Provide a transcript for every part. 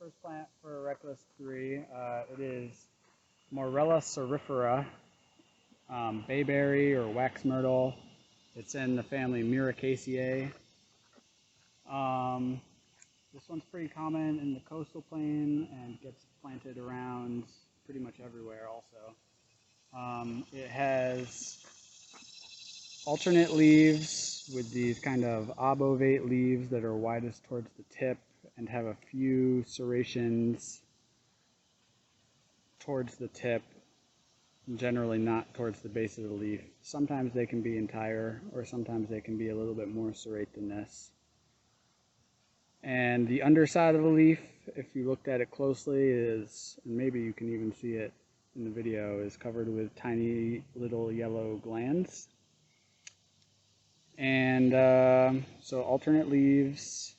first plant for Reckless 3. It is Morella cerifera, bayberry or wax myrtle. It's in the family Miraceae. This one's pretty common in the coastal plain and gets planted around pretty much everywhere also. It has alternate leaves with these kind of obovate leaves that are widest towards the tip and have a few serrations towards the tip, generally not towards the base of the leaf. Sometimes they can be entire, or sometimes they can be a little bit more serrate than this. And the underside of the leaf, if you looked at it closely, is, and maybe you can even see it in the video, is covered with tiny little yellow glands. And so alternate leaves,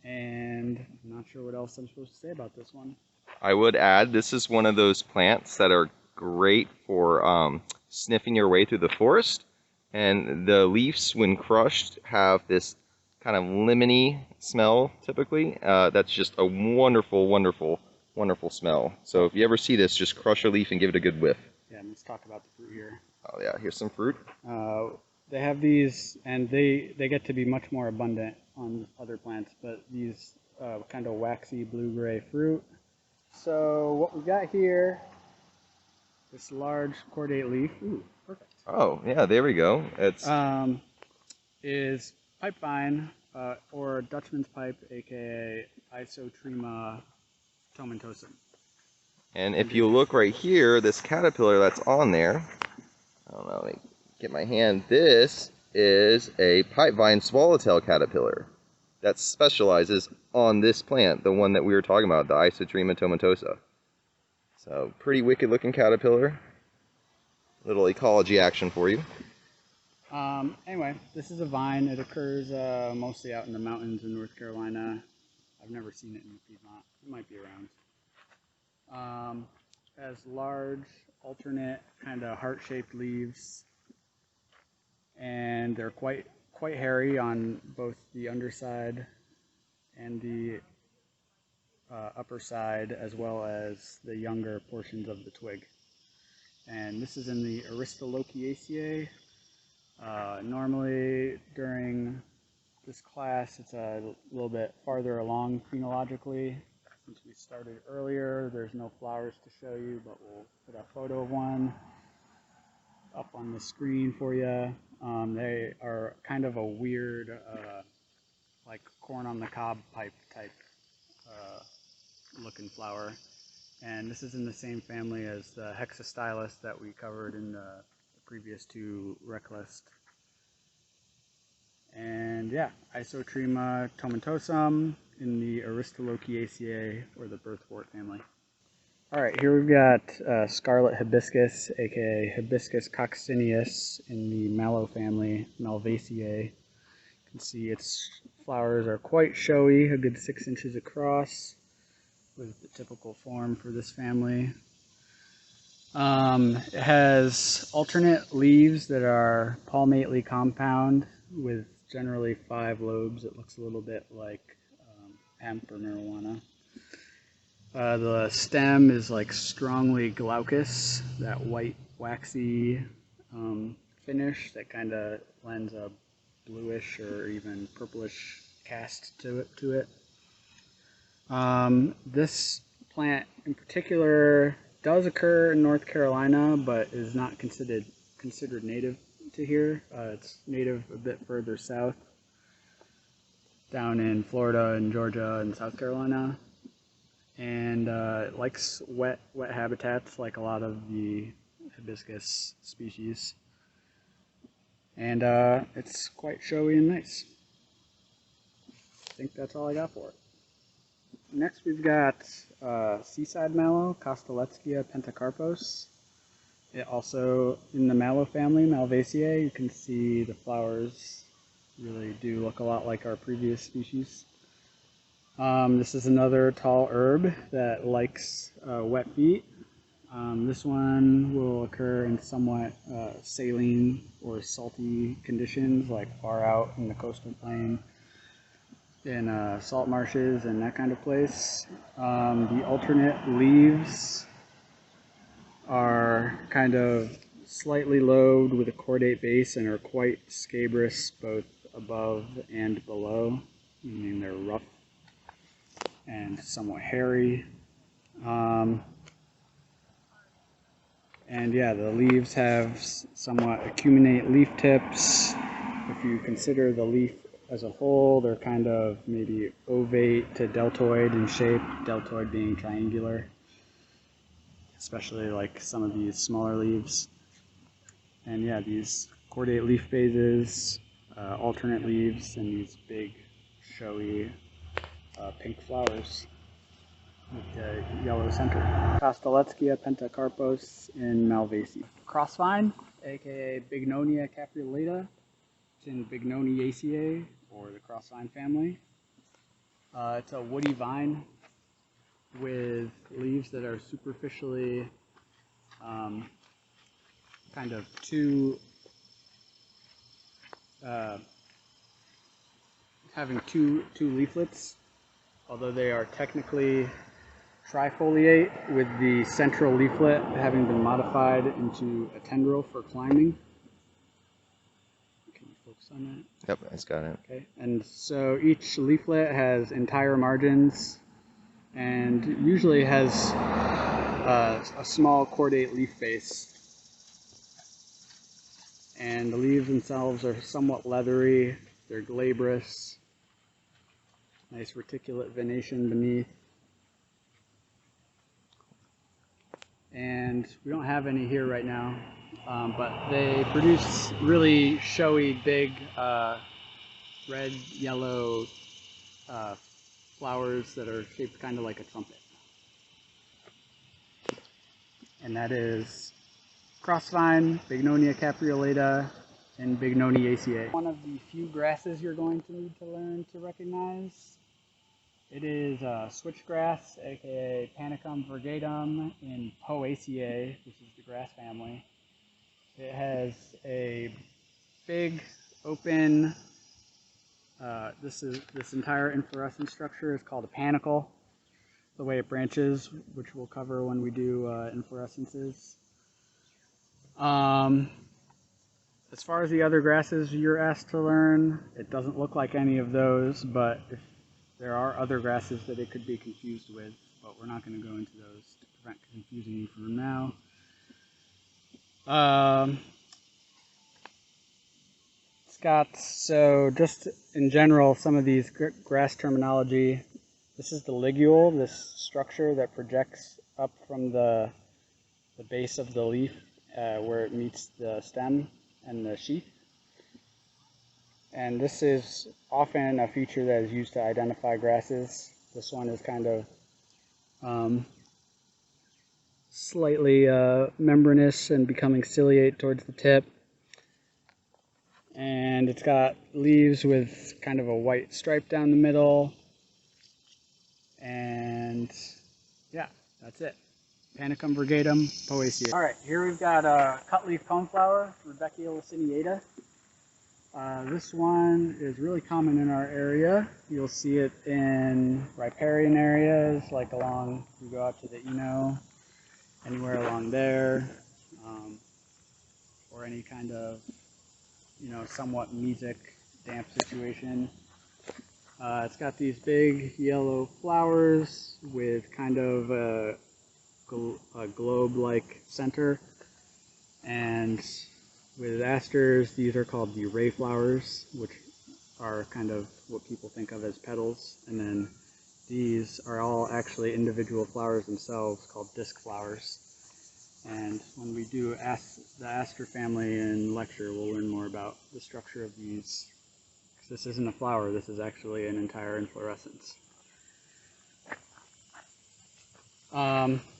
and I'm not sure what else I'm supposed to say about this one. I would add, this is one of those plants that are great for sniffing your way through the forest. And the leaves, when crushed, have this kind of lemony smell, typically. That's just a wonderful, wonderful, wonderful smell. So if you ever see this, just crush a leaf and give it a good whiff. Yeah, let's talk about the fruit here. Oh yeah, here's some fruit. They have these, and they get to be much more abundant on other plants, but these kind of waxy blue-gray fruit. So what we got here, this large cordate leaf, ooh, perfect. Oh yeah, there we go. It's is pipevine, or Dutchman's pipe, aka Isotrema tomentosum. And if you look right here, this caterpillar that's on there, I don't know, let me get my hand. This is a pipevine swallowtail caterpillar that specializes on this plant, the one that we were talking about, the Isotrema tomentosa. So pretty wicked looking caterpillar. Little ecology action for you. Anyway, this is a vine. It occurs mostly out in the mountains in North Carolina. I've never seen it in Piedmont. It might be around. Has large, alternate, kind of heart-shaped leaves, and they're quite hairy on both the underside and the upper side, as well as the younger portions of the twig. And this is in the Aristolochiaceae. Normally during this class it's a little bit farther along phenologically. Since we started earlier, there's no flowers to show you, but we'll put a photo of one up on the screen for you. They are kind of a weird, like corn on the cob pipe type looking flower. And this is in the same family as the hexastylus that we covered in the previous two rec list. And yeah, Isotrema tomentosum in the Aristolochiaceae, or the birthwort family. Alright, here we've got scarlet hibiscus, aka Hibiscus coccineus, in the mallow family, Malvaceae. You can see its flowers are quite showy, a good 6 inches across, with the typical form for this family. It has alternate leaves that are palmately compound with generally 5 lobes. It looks a little bit like hemp or marijuana. The stem is like strongly glaucous, that white waxy finish that kind of lends a bluish or even purplish cast to it. This plant in particular does occur in North Carolina, but is not considered native to here. It's native a bit further south, down in Florida and Georgia and South Carolina. And it likes wet habitats like a lot of the hibiscus species. And it's quite showy and nice. I think that's all I got for it. Next we've got seaside mallow, Kosteletzkya pentacarpos. It also in the mallow family, Malvaceae. You can see the flowers really do look a lot like our previous species. This is another tall herb that likes wet feet. This one will occur in somewhat saline or salty conditions, like far out in the coastal plain. in salt marshes and that kind of place. The alternate leaves are kind of slightly lobed with a cordate base and are quite scabrous both above and below, meaning they're rough and somewhat hairy. And yeah, the leaves have somewhat acuminate leaf tips. If you consider the leaf as a whole, they're kind of maybe ovate to deltoid in shape, deltoid being triangular, especially like some of these smaller leaves. And yeah, these cordate leaf phases, alternate leaves, and these big, showy pink flowers with the yellow center. Kosteletzkya pentacarpos in Malvaceae. Crossvine, aka Bignonia capreolata. It's in Bignoniaceae, or the crossvine family. It's a woody vine with leaves that are superficially kind of having two leaflets, although they are technically trifoliate, with the central leaflet having been modified into a tendril for climbing. Can you focus on that? Yep, it's got it. Okay, and so each leaflet has entire margins and usually has a small cordate leaf base. And the leaves themselves are somewhat leathery, they're glabrous, nice reticulate venation beneath. And we don't have any here right now, but they produce really showy, big, red, yellow flowers that are shaped kind of like a trumpet. And that is crossvine, Bignonia capreolata, and Bignoniaceae. One of the few grasses you're going to need to learn to recognize. It is switchgrass, aka Panicum virgatum in Poaceae, which is the grass family. It has a big, open, this entire inflorescence structure is called a panicle, the way it branches, which we'll cover when we do inflorescences. As far as the other grasses you're asked to learn, it doesn't look like any of those, but if there are other grasses that it could be confused with, but we're not going to go into those to prevent confusing you for now. It's got, so just in general, some of these grass terminology. This is the ligule, this structure that projects up from the base of the leaf where it meets the stem and the sheath. And this is often a feature that is used to identify grasses. This one is kind of slightly membranous and becoming ciliate towards the tip. And it's got leaves with kind of a white stripe down the middle. And yeah, that's it. Panicum virgatum, Poaceae. Alright, here we've got a cutleaf coneflower, Rudbeckia laciniata. This one is really common in our area. You'll see it in riparian areas, like along, you go out to the Eno, anywhere along there, or any kind of, somewhat mesic, damp situation. It's got these big yellow flowers with kind of a globe-like center, and with asters, these are called the ray flowers, which are kind of what people think of as petals, and then these are all actually individual flowers themselves called disc flowers. And when we do the aster family in lecture, we'll learn more about the structure of these. This isn't a flower, this is actually an entire inflorescence.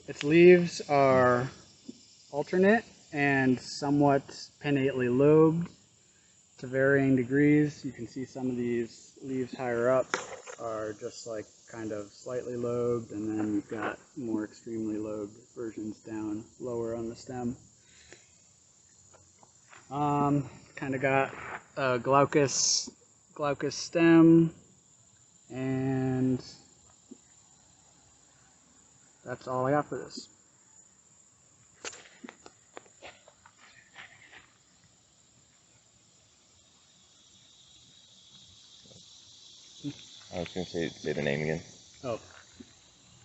Its leaves are alternate and somewhat pinnately lobed to varying degrees. You can see some of these leaves higher up are just like kind of slightly lobed, and then you've got more extremely lobed versions down lower on the stem. Kind of got a glaucous stem, And that's all I got for this. I was going to say the name again. Oh,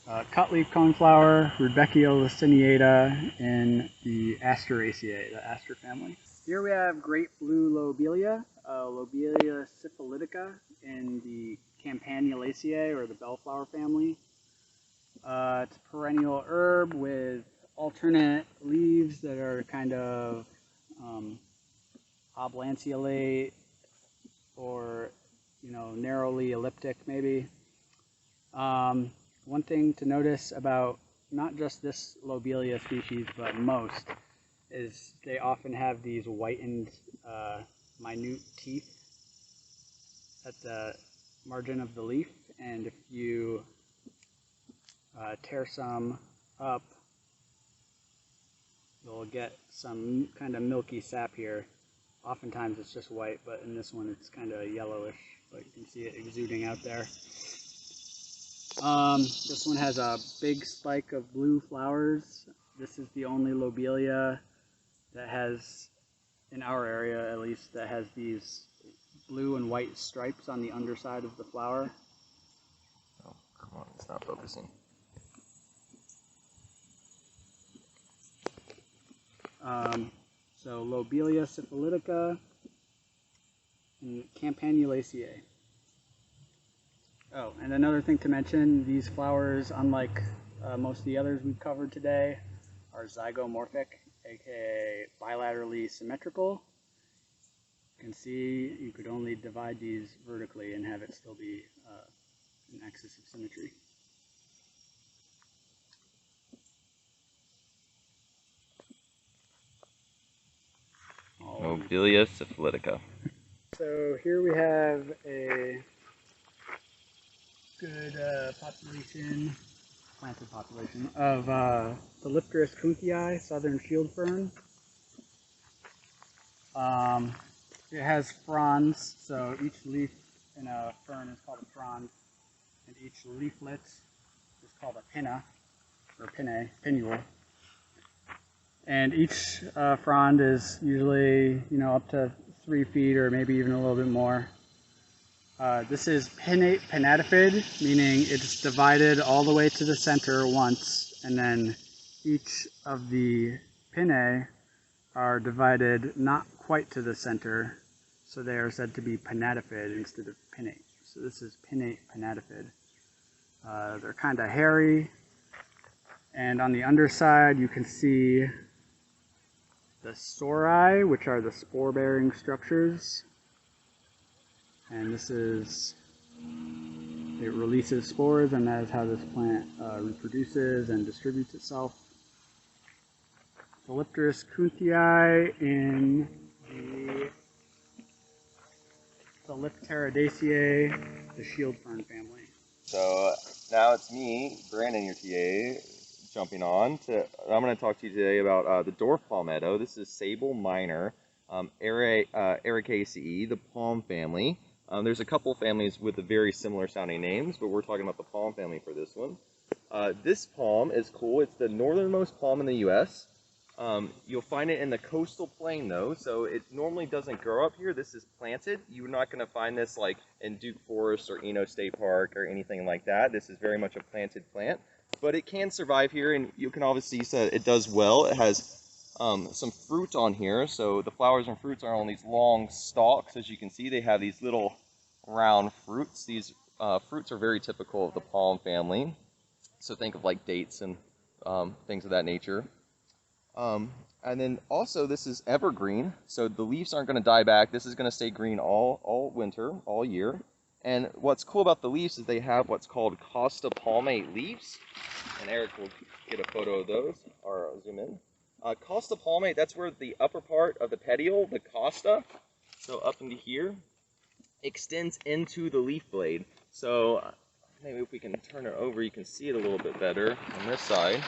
cutleaf coneflower, Rudbeckia laciniata, in the Asteraceae, the aster family. Here we have great blue Lobelia, Lobelia siphilitica, in the Campanulaceae, or the bellflower family. It's a perennial herb with alternate leaves that are kind of oblanceolate, or narrowly elliptic maybe. One thing to notice about not just this Lobelia species, but most, is they often have these whitened, minute teeth at the margin of the leaf, and if you tear some up, you'll get some kind of milky sap here. Oftentimes it's just white, but in this one it's kind of yellowish, but you can see it exuding out there. This one has a big spike of blue flowers. This is the only Lobelia that has, in our area at least, that has these blue and white stripes on the underside of the flower. Oh, come on, it's not focusing. So Lobelia syphilitica and Campanulaceae. Oh, and another thing to mention, these flowers, unlike most of the others we've covered today, are zygomorphic, aka bilaterally symmetrical. You can see you could only divide these vertically and have it still be an axis of symmetry. Lobelia syphilitica. So here we have a good planted population of Thelypteris kunthii, southern shield fern. It has fronds, so each leaf in a fern is called a frond, and each leaflet is called a pinna, or pinnule. And each frond is usually, up to 3 feet or maybe even a little bit more. This is pinnate pinnatifid, meaning it's divided all the way to the center once, and then each of the pinnae are divided not quite to the center, so they are said to be pinnatifid instead of pinnate. So this is pinnate pinnatifid. They're kind of hairy, and on the underside you can see the sori, which are the spore-bearing structures. And this is, it releases spores, and that is how this plant reproduces and distributes itself. Thelypteris kunthii in the Thelypteridaceae, the shield fern family. So now it's me, Brandon, your TA, jumping on. I'm going to talk to you today about the dwarf palmetto. This is Sabal minor, Ericaceae, the palm family. There's a couple families with very similar sounding names, but we're talking about the palm family for this one. This palm is cool. It's the northernmost palm in the U.S. You'll find it in the coastal plain though, so it normally doesn't grow up here. This is planted. You're not going to find this like in Duke Forest or Eno State Park or anything like that. This is very much a planted plant, but it can survive here, and you can obviously see that it does well. It has some fruit on here, so the flowers and fruits are on these long stalks. As you can see, they have these little round fruits. These fruits are very typical of the palm family, so think of like dates and things of that nature. And then also this is evergreen, so the leaves aren't going to die back. This is going to stay green all winter, all year. And what's cool about the leaves is they have what's called costa palmate leaves, and Eric will get a photo of those, or zoom in. Costa palmate, that's where the upper part of the petiole, the costa, so up into here, extends into the leaf blade. So maybe if we can turn it over, you can see it a little bit better on this side.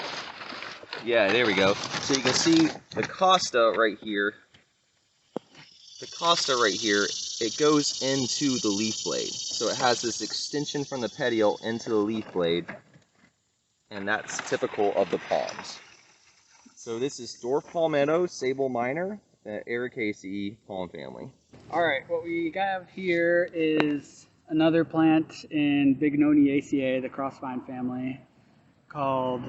Yeah, there we go. So you can see the costa right here. The costa right here it goes into the leaf blade. So it has this extension from the petiole into the leaf blade, and that's typical of the palms. So this is dwarf palmetto, Sabal minor, the Ericaceae palm family. All right, what we have here is another plant in Bignoniaceae, the crossvine family, called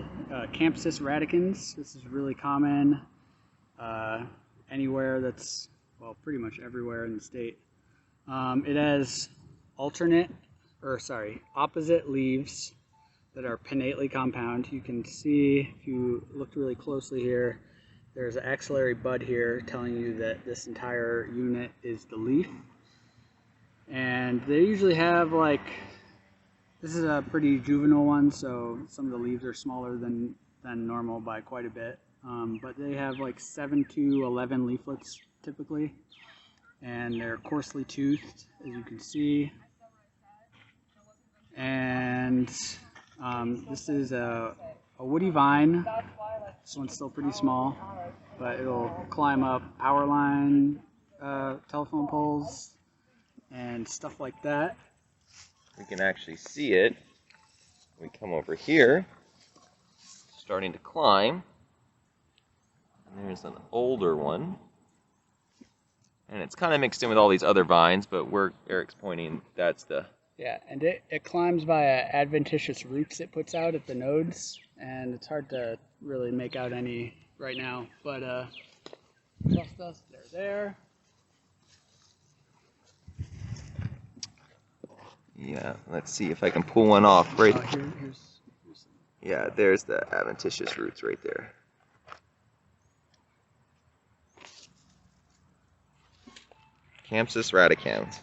Campsis radicans. This is really common anywhere that's, well, pretty much everywhere in the state. It has opposite leaves that are pinnately compound. You can see, if you looked really closely here, there's an axillary bud here telling you that this entire unit is the leaf. And they usually have this is a pretty juvenile one, so some of the leaves are smaller than normal by quite a bit. But they have 7 to 11 leaflets typically, and they're coarsely toothed, as you can see. And this is a woody vine. This one's still pretty small, but it'll climb up power line, telephone poles, and stuff like that. We can actually see it. We come over here, starting to climb. And there's an older one. And it's kind of mixed in with all these other vines, but where Eric's pointing, that's the... Yeah, and it climbs via adventitious roots it puts out at the nodes, and it's hard to really make out any right now, but trust us, they're there. Yeah, let's see if I can pull one off. Right. Here's Yeah, there's the adventitious roots right there. Campsis radicans,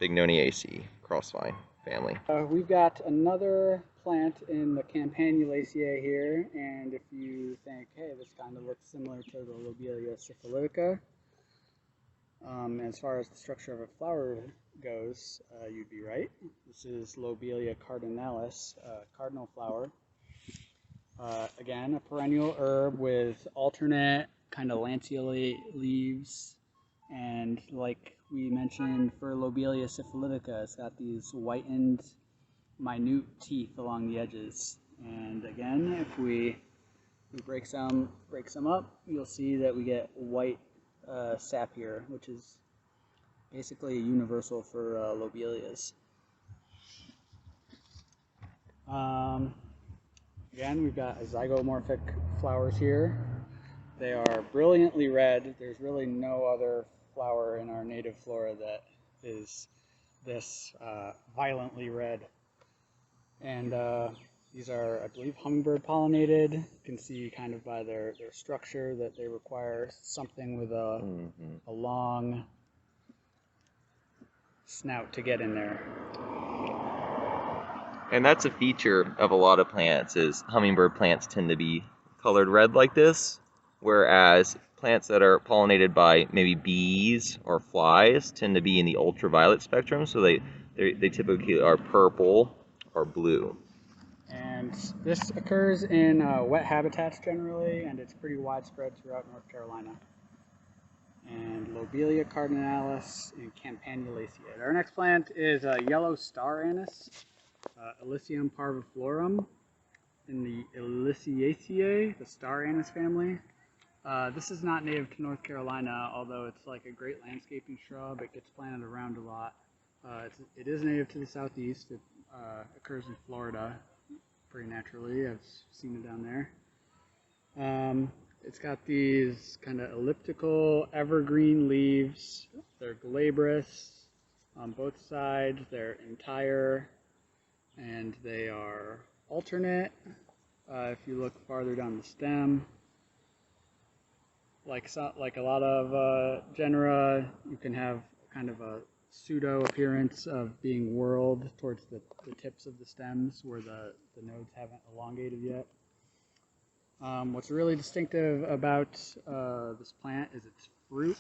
Bignoniaceae, crossvine family. We've got another plant in the Campanulaceae here, and if you think, hey, this kind of looks similar to the Lobelia syphilitica, as far as the structure of a flower goes, you'd be right. This is Lobelia cardinalis, cardinal flower. Again, a perennial herb with alternate kind of lanceolate leaves, and like we mentioned for Lobelia syphilitica, it's got these whitened, minute teeth along the edges. And again, if we break some up, you'll see that we get white sap here, which is basically universal for lobelias. Again, we've got zygomorphic flowers here. They are brilliantly red. There's really no other flower in our native flora that is this violently red. And these are, I believe, hummingbird pollinated. You can see kind of by their structure that they require something with a long snout to get in there. And that's a feature of a lot of plants, is hummingbird plants tend to be colored red like this, whereas plants that are pollinated by maybe bees or flies tend to be in the ultraviolet spectrum, so they typically are purple or blue. And this occurs in wet habitats generally, and it's pretty widespread throughout North Carolina. And Lobelia cardinalis and Campanulaceae. Our next plant is yellow star anise, Illicium parviflorum, in the Illiciaceae, the star anise family. This is not native to North Carolina, although it's like a great landscaping shrub. It gets planted around a lot. It is native to the southeast. It occurs in Florida pretty naturally. I've seen it down there. It's got these kind of elliptical evergreen leaves. They're glabrous on both sides. They're entire, and they are alternate. If you look farther down the stem, like a lot of genera, you can have kind of a pseudo appearance of being whorled towards the tips of the stems where the nodes haven't elongated yet. What's really distinctive about this plant is its fruit,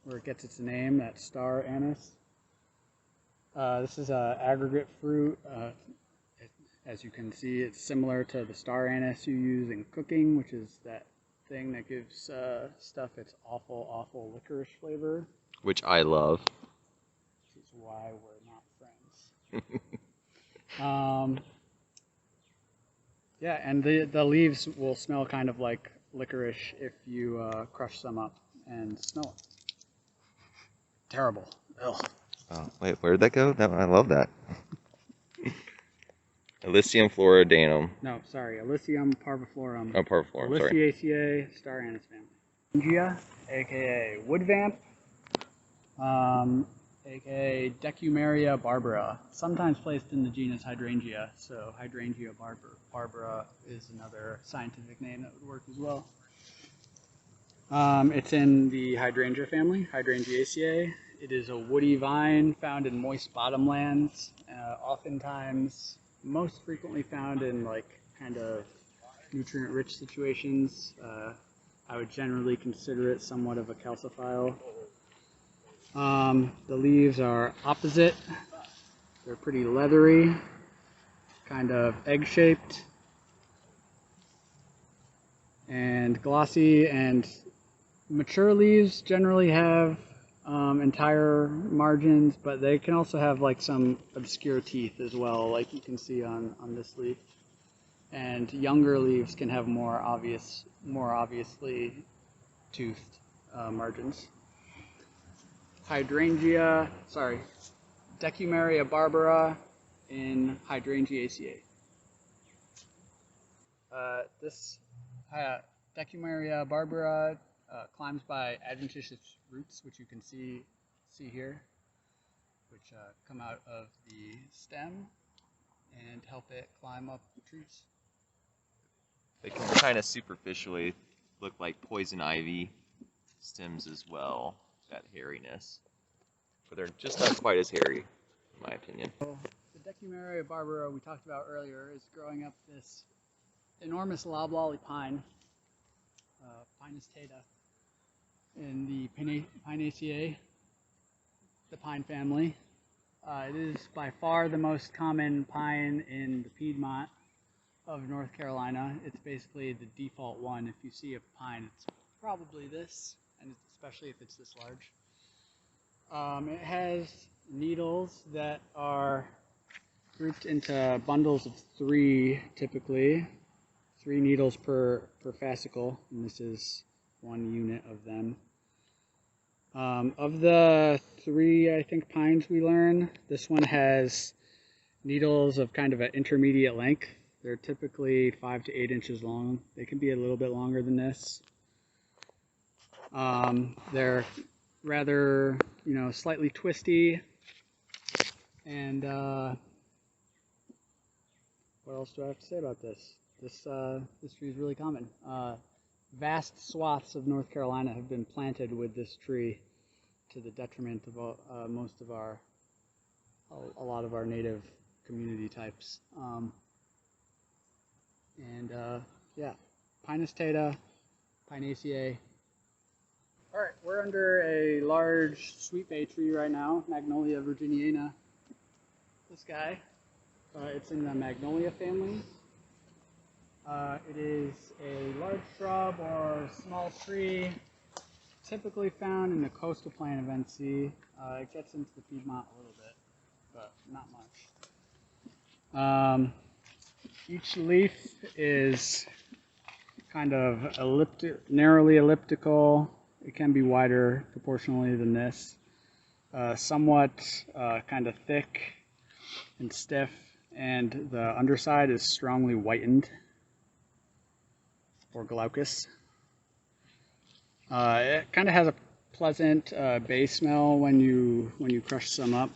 where it gets its name, that star anise. This is an aggregate fruit. As you can see, it's similar to the star anise you use in cooking, which is that thing that gives stuff its awful licorice flavor. Which I love. Which is why we're not friends. Yeah, and the leaves will smell kind of like licorice if you crush some up and smell it. Terrible. Ugh. Oh, wait, where'd that go? I love that. Illicium floridanum. No, sorry, Illicium parviflorum. Oh, parviflorum, sorry. Illiciaceae, star anise family. Ungberg, aka wood vamp, aka Decumaria barbara, sometimes placed in the genus Hydrangea, so Hydrangea barbara is another scientific name that would work as well. It's in the Hydrangea family, Hydrangeaceae. It is a woody vine found in moist bottomlands, oftentimes, most frequently found in like kind of nutrient-rich situations. I would generally consider it somewhat of a calciphile. The leaves are opposite. They're pretty leathery, kind of egg-shaped, and glossy, and mature leaves generally have entire margins, but they can also have like some obscure teeth as well, like you can see on this leaf. And younger leaves can have more obviously toothed margins. Decumaria barbara in Hydrangeaceae. This Decumaria barbara climbs by adventitious roots, which you can see here, which come out of the stem and help it climb up the trees. They can kind of superficially look like poison ivy stems as well, that hairiness. But they're just not quite as hairy, in my opinion. So, the Decumaria barbara we talked about earlier is growing up this enormous loblolly pine, Pinus taeda, in the Pinaceae, the pine family. It is by far the most common pine in the Piedmont of North Carolina. It's basically the default one. If you see a pine, it's probably this, and especially if it's this large. It has needles that are grouped into bundles of 3, typically. 3 needles per fascicle, and this is 1 unit of them. Of the 3, I think, pines we learn, this one has needles of kind of an intermediate length. They're typically 5 to 8 inches long. They can be a little bit longer than this. They're rather, slightly twisty. And what else do I have to say about this? This tree is really common. Vast swaths of North Carolina have been planted with this tree, to the detriment of a lot of our native community types. Yeah, Pinus taeda, Pinaceae. All right, we're under a large sweet bay tree right now, Magnolia virginiana. This guy, it's in the Magnolia family. It is a large shrub or small tree, typically found in the coastal plain of NC. It gets into the Piedmont a little bit, but not much. Each leaf is kind of narrowly elliptical. It can be wider proportionally than this. Somewhat kind of thick and stiff, and the underside is strongly whitened, or glaucous. It kind of has a pleasant bay smell when you crush some up,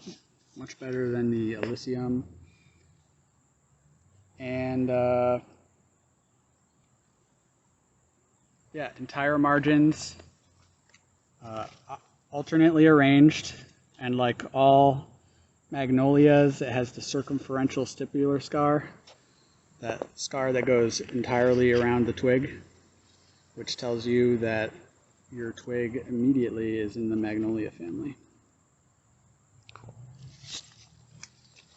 much better than the Illicium. And yeah, entire margins, alternately arranged, and like all magnolias, it has the circumferential stipular scar, that scar that goes entirely around the twig, which tells you that your twig immediately is in the Magnolia family. Cool.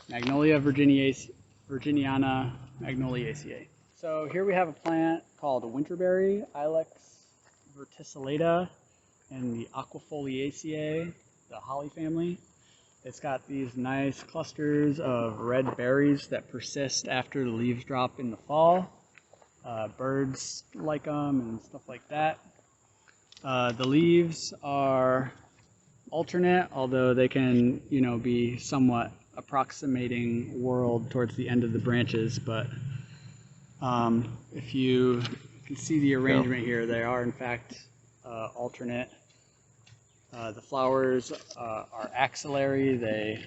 Magnolia virginiana, Magnoliaceae. So here we have a plant called a winterberry, Ilex verticillata, in the Aquifoliaceae, the holly family. It's got these nice clusters of red berries that persist after the leaves drop in the fall. Birds like them and stuff like that. The leaves are alternate, although they can, be somewhat approximating whorled towards the end of the branches. But if you can see the arrangement here, they are in fact alternate. The flowers are axillary. They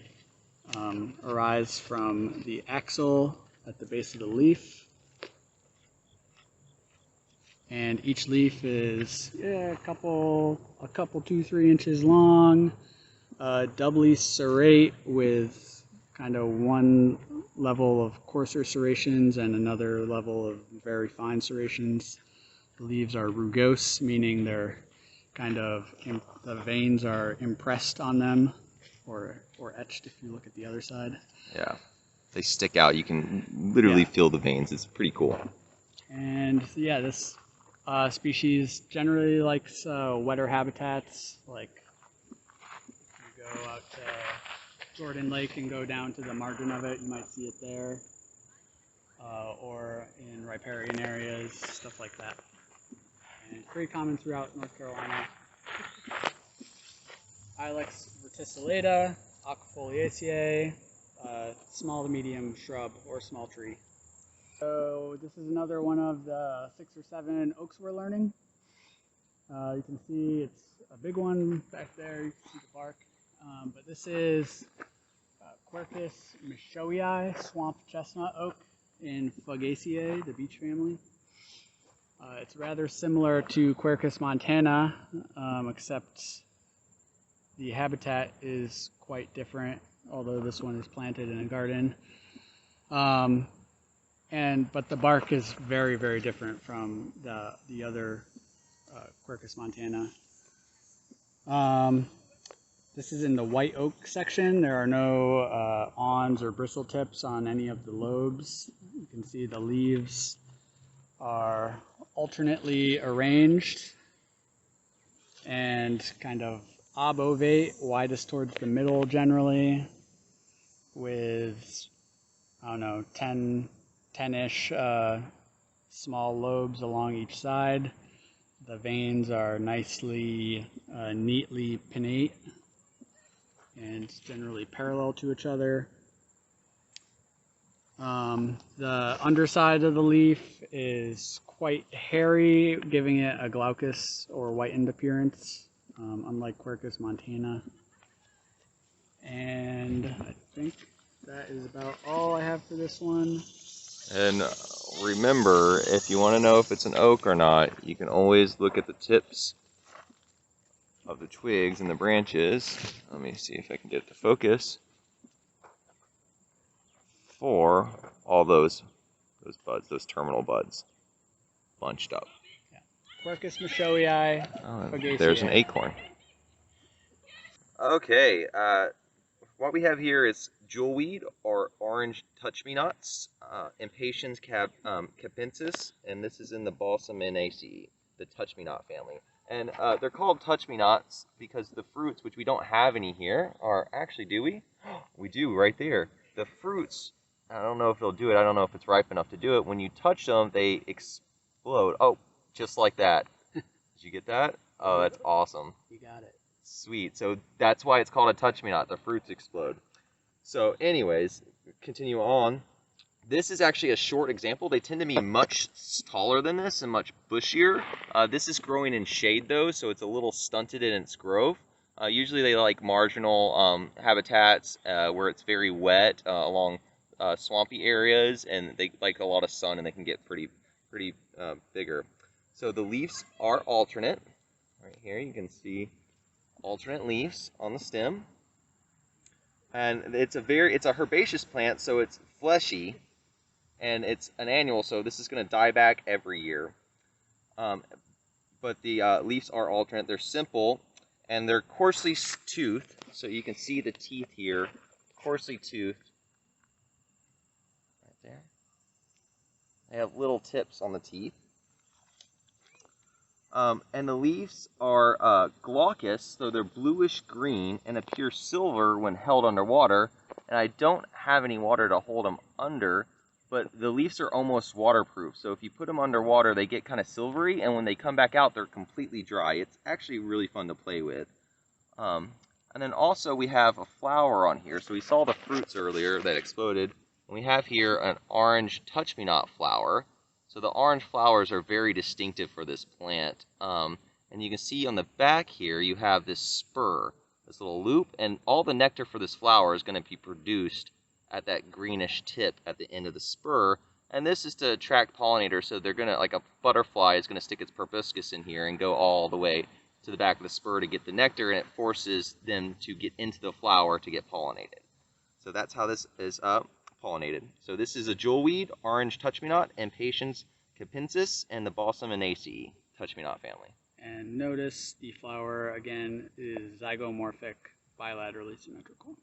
arise from the axil at the base of the leaf. And each leaf is a couple 2-3 inches long, doubly serrate with kind of one level of coarser serrations and another level of very fine serrations. The leaves are rugose, meaning they're kind of, the veins are impressed on them or etched if you look at the other side. Yeah, they stick out. You can literally feel the veins. It's pretty cool. And yeah, this species generally likes wetter habitats, like if you go out to Jordan Lake and go down to the margin of it, you might see it there, or in riparian areas, stuff like that. And it's pretty common throughout North Carolina. Ilex verticillata, Aquifoliaceae, small to medium shrub or small tree. So this is another one of the 6 or 7 oaks we're learning. You can see it's a big one back there. You can see the bark. But this is Quercus michowii, swamp chestnut oak in Fagaceae, the beech family. It's rather similar to Quercus montana, except the habitat is quite different, although this one is planted in a garden. But the bark is very, very different from the other Quercus montana. This is in the white oak section. There are no awns or bristle tips on any of the lobes. You can see the leaves are alternately arranged and kind of obovate, widest towards the middle generally, with, I don't know, 10-ish small lobes along each side. The veins are nicely, neatly pinnate and generally parallel to each other. The underside of the leaf is quite hairy, giving it a glaucous or whitened appearance, unlike Quercus montana. And I think that is about all I have for this one. And remember, if you want to know if it's an oak or not, you can always look at the tips of the twigs and the branches. Let me see if I can get it to focus. For all those buds, those terminal buds, bunched up. Yeah. Quercus michowii. Oh, there's an acorn. Okay, what we have here is jewelweed or orange touch-me-nots, Impatiens capensis, and this is in the Balsaminaceae, the touch-me-not family. And they're called touch-me-nots because the fruits, which we don't have any here, are actually, do we? We do, right there. The fruits, I don't know if they'll do it. I don't know if it's ripe enough to do it. When you touch them, they explode. Oh, just like that. Did you get that? Oh, that's awesome. You got it. Sweet. So that's why it's called a touch-me-not. The fruits explode. So anyways, continue on. This is actually a short example. They tend to be much taller than this and much bushier. This is growing in shade though, so it's a little stunted in its growth. Usually they like marginal habitats where it's very wet along swampy areas, and they like a lot of sun and they can get pretty bigger. So the leaves are alternate. Right here you can see alternate leaves on the stem. And it's a herbaceous plant, so it's fleshy, and it's an annual, so this is going to die back every year. But the leaves are alternate. They're simple, and they're coarsely toothed, so you can see the teeth here, coarsely toothed. Right there. They have little tips on the teeth. And the leaves are glaucous, so they're bluish green and appear silver when held underwater. And I don't have any water to hold them under, but the leaves are almost waterproof. So if you put them underwater, they get kind of silvery, and when they come back out, they're completely dry. It's actually really fun to play with. And then also we have a flower on here. So we saw the fruits earlier that exploded. And we have here an orange touch-me-not flower. So the orange flowers are very distinctive for this plant. And you can see on the back here, you have this spur, this little loop, and all the nectar for this flower is going to be produced at that greenish tip at the end of the spur. And this is to attract pollinators, so they're going to, like a butterfly is going to stick its proboscis in here and go all the way to the back of the spur to get the nectar, and it forces them to get into the flower to get pollinated. So that's how this is pollinated. So this is a jewelweed, orange touch-me-not, Impatiens capensis, and the Balsamiaceae touch-me-not family. And notice the flower, again, is zygomorphic, bilaterally symmetrical.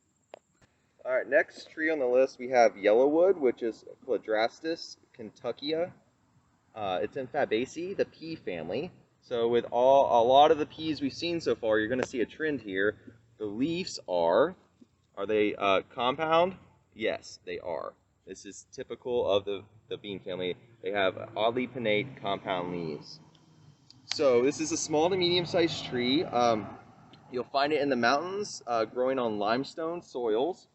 All right, next tree on the list we have yellowwood, which is Cladrastis kunthii. It's in Fabaceae, the pea family. So with a lot of the peas we've seen so far, you're going to see a trend here. The leaves are they compound? Yes, they are. This is typical of the bean family. They have oddly pinnate compound leaves. So this is a small to medium-sized tree. You'll find it in the mountains, growing on limestone soils.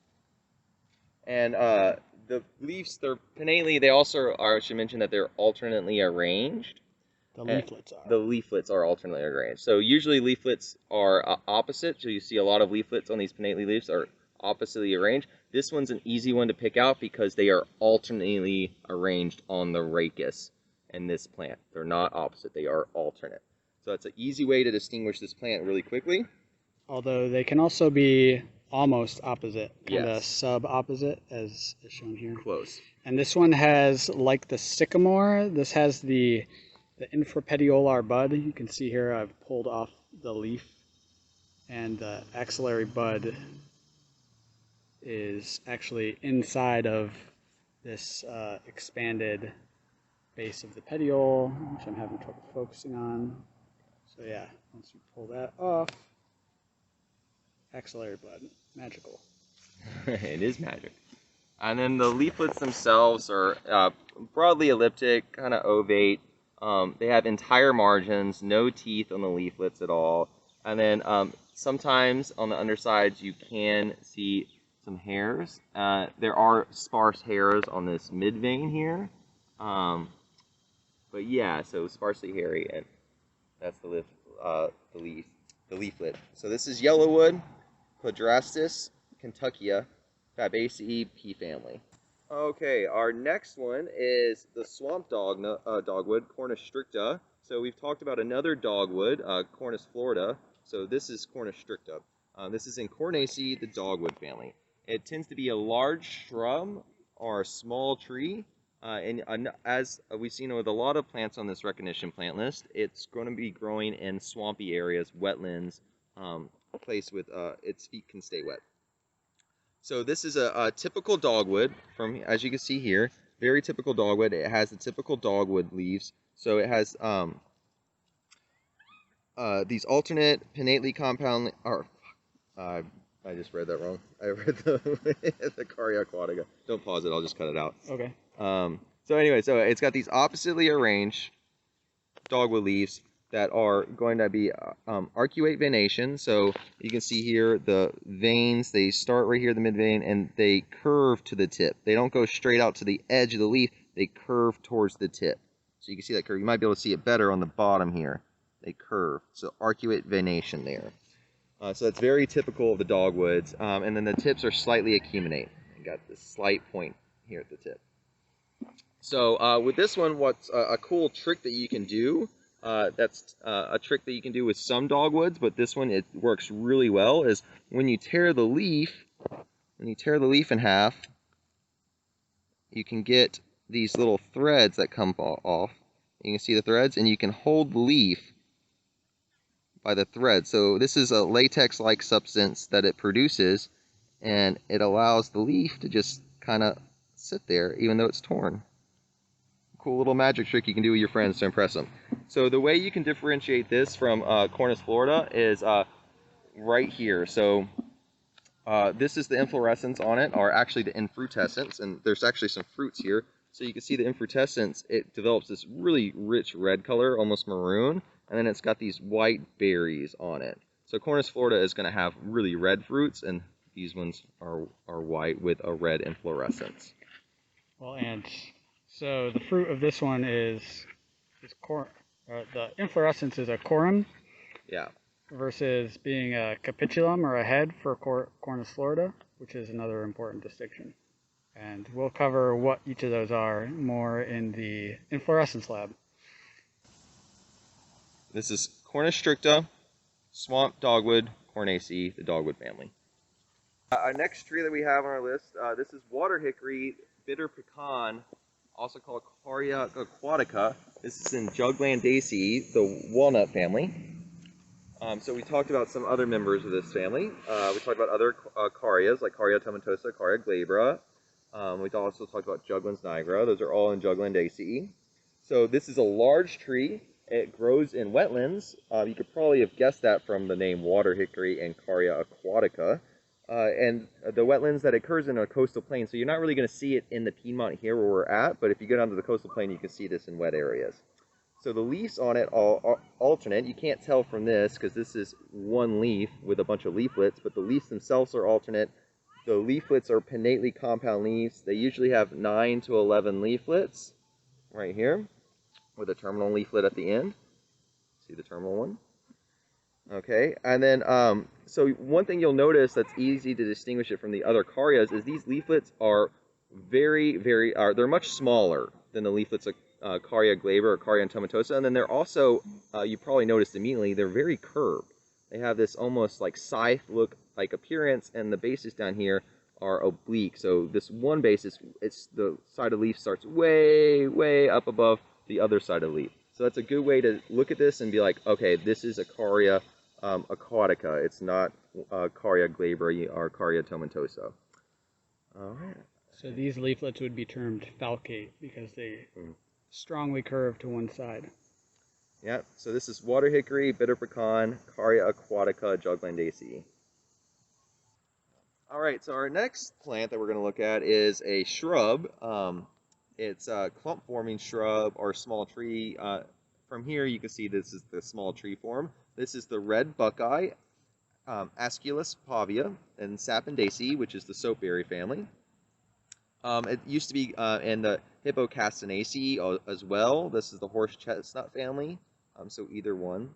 And the leaves, they're pinnately. They also are, I should mention that they're alternately arranged. The leaflets are. The leaflets are alternately arranged. So usually leaflets are opposite. So you see a lot of leaflets on these pinnately leaves are oppositely arranged. This one's an easy one to pick out because they are alternately arranged on the rachis in this plant. They're not opposite, they are alternate. So it's an easy way to distinguish this plant really quickly. Although they can also be almost opposite, kind of Yes. sub-opposite, as is shown here. Close. And this one has, like the sycamore, this has the infrapetiolar bud. You can see here I've pulled off the leaf, and the axillary bud is actually inside of this expanded base of the petiole, which I'm having trouble focusing on. So yeah, once you pull that off, axillary bud, magical. It is magic. And then the leaflets themselves are broadly elliptic, kind of ovate. They have entire margins, no teeth on the leaflets at all. And then sometimes on the undersides you can see some hairs. There are sparse hairs on this mid-vein here. But yeah, so sparsely hairy, and that's the leaflet. So this is yellowwood, Cladrastis kunthii, Fabaceae pea family. Okay, our next one is the swamp dogwood, Cornus stricta. So we've talked about another dogwood, Cornus florida. So this is Cornus stricta. This is in Cornaceae, the dogwood family. It tends to be a large shrub or a small tree. And as we've seen with a lot of plants on this recognition plant list, it's going to be growing in swampy areas, wetlands, a place with its feet can stay wet. So this is a typical dogwood, from as you can see here, very typical dogwood. It has the typical dogwood leaves. So it has these alternate pinnately compound, I just read that wrong. I read the Caria aquatica. Don't pause it, I'll just cut it out. Okay. So anyway, so it's got these oppositely arranged dogwood leaves that are going to be arcuate venation. So you can see here the veins, they start right here, the mid vein, and they curve to the tip. They don't go straight out to the edge of the leaf, they curve towards the tip. So you can see that curve. You might be able to see it better on the bottom here. They curve, so arcuate venation there. So that's very typical of the dogwoods. And then the tips are slightly acuminate. You got this slight point here at the tip. So with this one, what's a cool trick that you can do, that's a trick that you can do with some dogwoods, but this one, it works really well, is when you tear the leaf in half, you can get these little threads that come off. You can see the threads, and you can hold the leaf by the thread. So this is a latex-like substance that it produces, and it allows the leaf to just kind of sit there even though it's torn. Cool cool little magic trick you can do with your friends to impress them. So the way you can differentiate this from Cornus florida is right here. So this is the inflorescence on it, or actually the infrutescence, and there's actually some fruits here. So you can see the infrutescence, it develops this really rich red color, almost maroon, and then it's got these white berries on it. So Cornus florida is going to have really red fruits, and these ones are white with a red inflorescence. Well, and so the fruit of this one is the inflorescence is a corym. Yeah. Versus being a capitulum or a head for Cornus florida, which is another important distinction. And we'll cover what each of those are more in the inflorescence lab. This is Cornus stricta, swamp dogwood, Cornaceae, the dogwood family. Our next tree that we have on our list, this is water hickory, bitter pecan, also called Caria aquatica. This is in Juglandaceae, the walnut family. So we talked about some other members of this family. We talked about other carias, like Caria tomentosa, Caria glabra. We also talked about Juglans nigra. Those are all in Juglandaceae. So this is a large tree. It grows in wetlands. You could probably have guessed that from the name water hickory and Caria aquatica. And the wetlands that occurs in a coastal plain. So you're not really going to see it in the Piedmont here where we're at, but if you go down to the coastal plain, you can see this in wet areas. So the leaves on it are alternate. You can't tell from this because this is one leaf with a bunch of leaflets, but the leaves themselves are alternate. The leaflets are pinnately compound leaves. They usually have 9 to 11 leaflets right here with a terminal leaflet at the end. See the terminal one? Okay, and then so one thing you'll notice that's easy to distinguish it from the other carias is these leaflets are they're much smaller than the leaflets of Caria glabra or Caria tomentosa, and then they're also, you probably noticed immediately, they're very curved. They have this almost like scythe look like appearance, and the bases down here are oblique. So this one basis, it's the side of the leaf starts way up above the other side of the leaf. So that's a good way to look at this and be like, okay, this is a Caria aquatica. It's not Caria glabra or Caria tomentosa. All right. So these leaflets would be termed falcate because they strongly curve to one side. Yeah, so this is water hickory, bitter pecan, Caria aquatica, Juglandaceae. All right, so our next plant that we're going to look at is a shrub. It's a clump-forming shrub or small tree. From here, you can see this is the small tree form. This is the red buckeye, Asculus pavia, and Sapindaceae, which is the soapberry family. It used to be in the Hippocastanaceae as well. This is the horse chestnut family, so either one,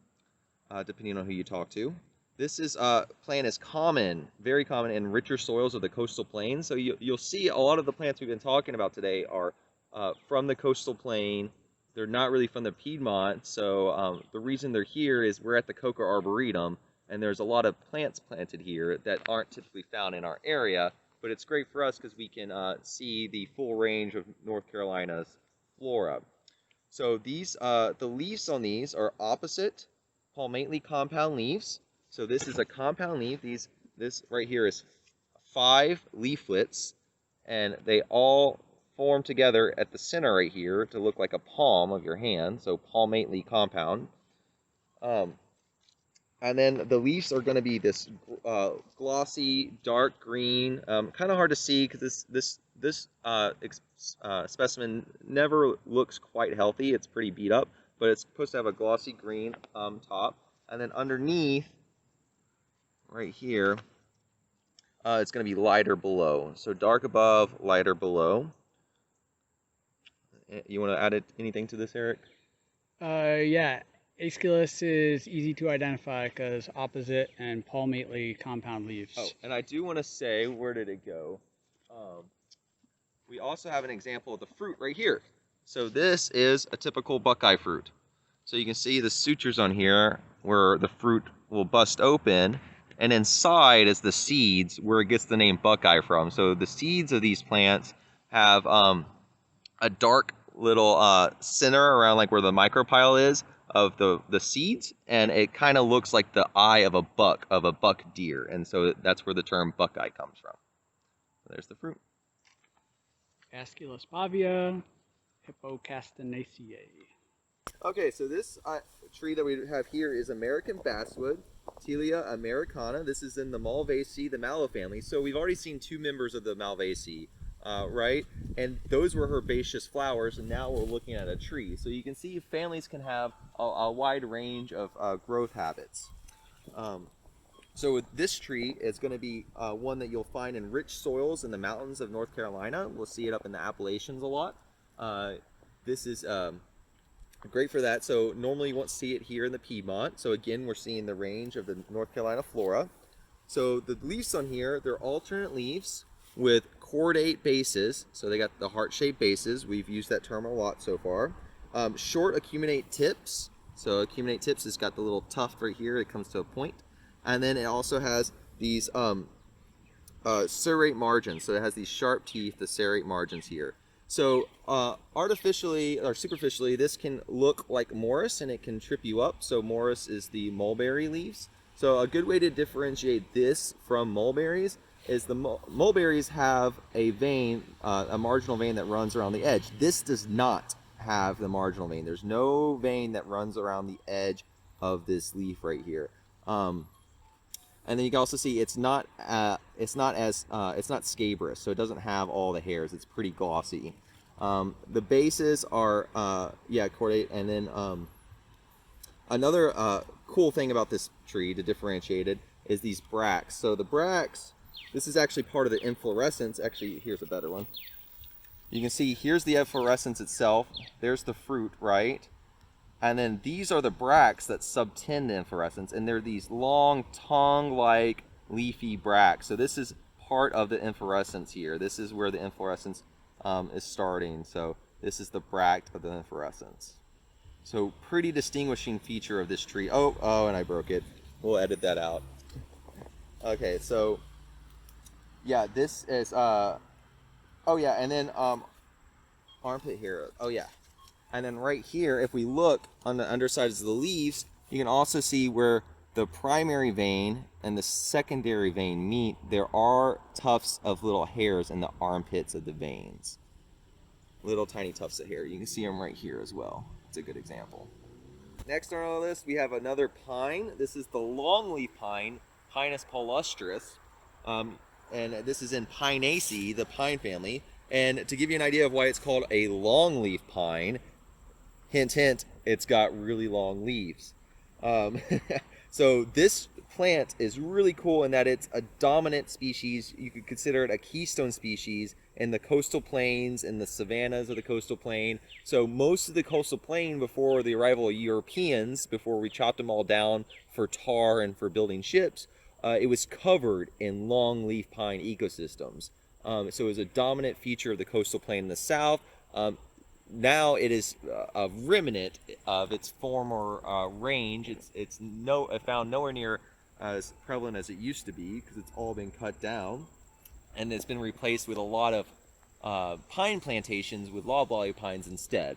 depending on who you talk to. This plant is common, very common in richer soils of the coastal plains. So you'll see a lot of the plants we've been talking about today are from the coastal plain. They're not really from the Piedmont, so the reason they're here is we're at the Coca Arboretum, and there's a lot of plants planted here that aren't typically found in our area. But it's great for us because we can see the full range of North Carolina's flora. So these, the leaves on these are opposite palmately compound leaves. So this is a compound leaf. This right here is 5 leaflets, and they all form together at the center right here to look like a palm of your hand. So palmately compound. And then the leaves are going to be this glossy, dark green, kind of hard to see because this specimen never looks quite healthy. It's pretty beat up, but it's supposed to have a glossy green top. And then underneath, right here, it's going to be lighter below. So dark above, lighter below. You want to add anything to this, Eric? Yeah. Asculus is easy to identify because opposite and palmately compound leaves. Oh, and I do want to say, where did it go? We also have an example of the fruit right here. So this is a typical buckeye fruit. So you can see the sutures on here where the fruit will bust open, and inside is the seeds where it gets the name buckeye from. So the seeds of these plants have a dark little center around like where the micropyle is of the seeds, and it kind of looks like the eye of a buck deer, and so that's where the term buckeye comes from. There's the fruit. Asculus pavia. Hippocastanaceae. Okay, so this tree that we have here is American basswood, Tilia americana. This is in the Malvaceae, the mallow family. So we've already seen two members of the Malvaceae, right? And those were herbaceous flowers, and now we're looking at a tree. So you can see families can have a wide range of growth habits. So this tree is going to be one that you'll find in rich soils in the mountains of North Carolina. We'll see it up in the Appalachians a lot. This is great for that. So normally you won't see it here in the Piedmont. So again, we're seeing the range of the North Carolina flora. So the leaves on here, they're alternate leaves with cordate bases. So they got the heart-shaped bases. We've used that term a lot so far. Short acuminate tips. So acuminate tips has got the little tuft right here. It comes to a point. And then it also has these serrate margins. So it has these sharp teeth, the serrate margins here. So artificially or superficially, this can look like Morris and it can trip you up. So Morris is the mulberry leaves. So a good way to differentiate this from mulberries is the mulberries have a vein, a marginal vein that runs around the edge. This does not have the marginal vein. There's no vein that runs around the edge of this leaf right here. And then you can also see it's not scabrous, so it doesn't have all the hairs. It's pretty glossy. The bases are cordate, and then another cool thing about this tree to differentiate it is these bracts. So the bracts, this is actually part of the inflorescence. Actually, here's a better one. You can see here's the inflorescence itself. There's the fruit, right? And then these are the bracts that subtend the inflorescence, and they're these long tongue-like leafy bracts. So this is part of the inflorescence here. This is where the inflorescence is starting. So this is the bract of the inflorescence. So pretty distinguishing feature of this tree. Oh, and I broke it. We'll edit that out. Okay, so yeah, this is and then armpit here. Oh yeah. And then right here, if we look on the undersides of the leaves, you can also see where the primary vein and the secondary vein meet. There are tufts of little hairs in the armpits of the veins. Little tiny tufts of hair. You can see them right here as well. It's a good example. Next on our list, we have another pine. This is the longleaf pine, Pinus palustris. And this is in Pinaceae, the pine family. And to give you an idea of why it's called a longleaf pine, hint, hint, it's got really long leaves. So this plant is really cool in that it's a dominant species. You could consider it a keystone species in the coastal plains, in the savannas of the coastal plain. So most of the coastal plain before the arrival of Europeans, before we chopped them all down for tar and for building ships, it was covered in longleaf pine ecosystems. So it was a dominant feature of the coastal plain in the south. Now it is a remnant of its former range. It's found nowhere near as prevalent as it used to be because it's all been cut down, and it's been replaced with a lot of pine plantations with loblolly pines instead.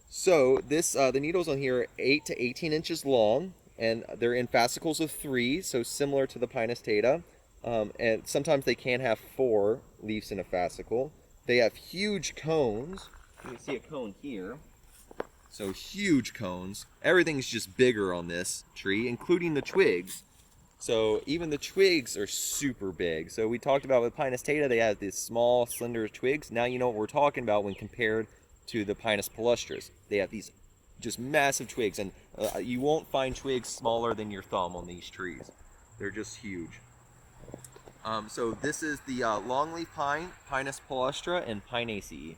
So this the needles on here are 8 to 18 inches long, and they're in fascicles of 3, so similar to the Pinus taeda. And sometimes they can have 4 leaves in a fascicle. They have huge cones. You can see a cone here. So huge cones. Everything's just bigger on this tree, including the twigs. So even the twigs are super big. So we talked about with Pinus taeda, they have these small, slender twigs. Now you know what we're talking about when compared to the Pinus palustris. They have these just massive twigs, and you won't find twigs smaller than your thumb on these trees. They're just huge. So this is the longleaf pine, Pinus palustra, and Pinaceae.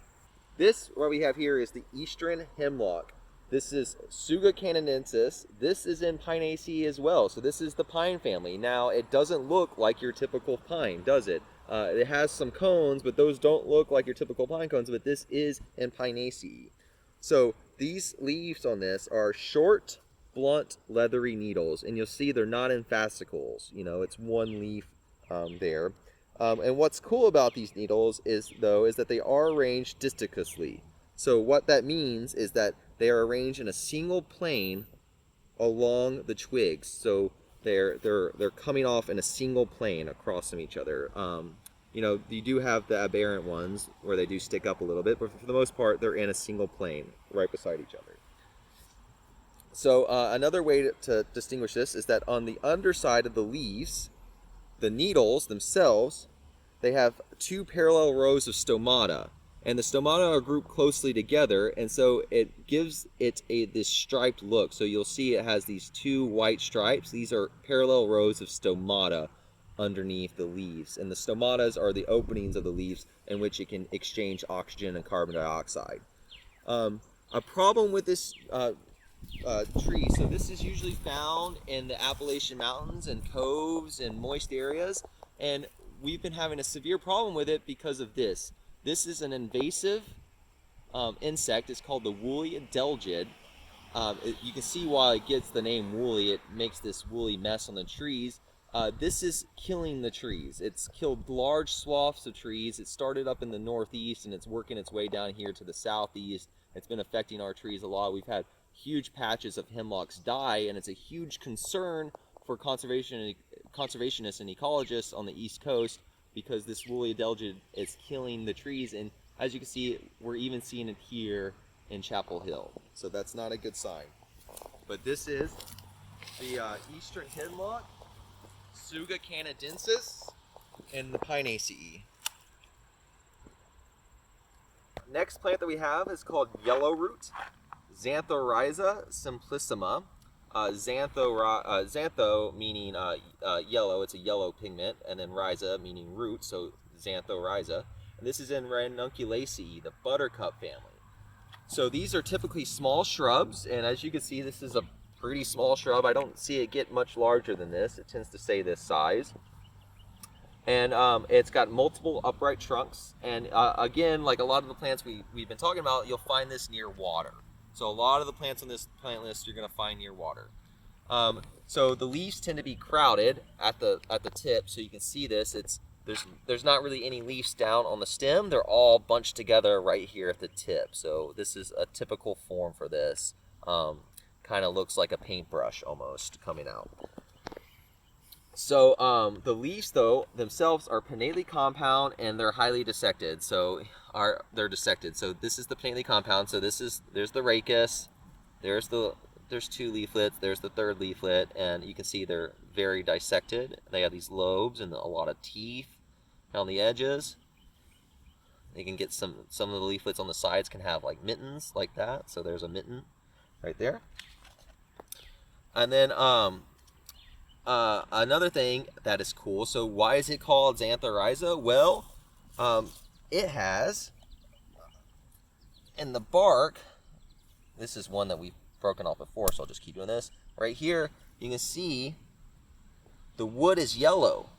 This, what we have here, is the eastern hemlock. This is Tsuga canonensis. This is in Pinaceae as well. So this is the pine family. Now, it doesn't look like your typical pine, does it? It has some cones, but those don't look like your typical pine cones, but this is in Pinaceae. So these leaves on this are short, blunt, leathery needles, and you'll see they're not in fascicles. You know, it's one leaf there. And what's cool about these needles is that they are arranged distichously. So what that means is that they are arranged in a single plane along the twigs. So they're coming off in a single plane across from each other. You know, you do have the aberrant ones where they do stick up a little bit, but for the most part, they're in a single plane right beside each other. So another way to distinguish this is that on the underside of the leaves, the needles themselves, they have two parallel rows of stomata, and the stomata are grouped closely together, and so it gives it this striped look. So you'll see it has these two white stripes. These are parallel rows of stomata underneath the leaves, and the stomatas are the openings of the leaves in which it can exchange oxygen and carbon dioxide. A problem with this tree, so this is usually found in the Appalachian Mountains and coves and moist areas, and we've been having a severe problem with it because of this. This is an invasive insect. It's called the woolly adelgid. You can see why it gets the name woolly. It makes this woolly mess on the trees. This is killing the trees. It's killed large swaths of trees. It started up in the northeast and it's working its way down here to the southeast. It's been affecting our trees a lot. We've had huge patches of hemlocks die, and it's a huge concern for conservationists and ecologists on the East Coast because this woolly adelgid is killing the trees. And as you can see, we're even seeing it here in Chapel Hill. So that's not a good sign. But this is the eastern hemlock, Tsuga canadensis, and the Pinaceae. Next plant that we have is called yellowroot, Xanthorrhiza simplissima. Xantho meaning yellow, it's a yellow pigment, and then rhiza meaning root, so Xanthorrhiza. And this is in Ranunculaceae, the buttercup family. So these are typically small shrubs, and as you can see, this is a pretty small shrub. I don't see it get much larger than this. It tends to stay this size. And it's got multiple upright trunks. And again, like a lot of the plants we've been talking about, you'll find this near water. So a lot of the plants on this plant list you're going to find near water. So the leaves tend to be crowded at the tip. So you can see this. There's not really any leaves down on the stem. They're all bunched together right here at the tip. So this is a typical form for this. Kind of looks like a paintbrush almost coming out. So the leaves, though, themselves are pinnately compound and they're highly dissected. So they're dissected. So this is the pinnately compound. So there's the rachis. There's two leaflets. There's the third leaflet, and you can see they're very dissected. They have these lobes and a lot of teeth on the edges. You can get some of the leaflets on the sides can have like mittens like that. So there's a mitten right there. And then another thing that is cool, so why is it called Xanthorrhiza? Well, it has, in the bark, this is one that we've broken off before, so I'll just keep doing this. Right here, you can see the wood is yellow.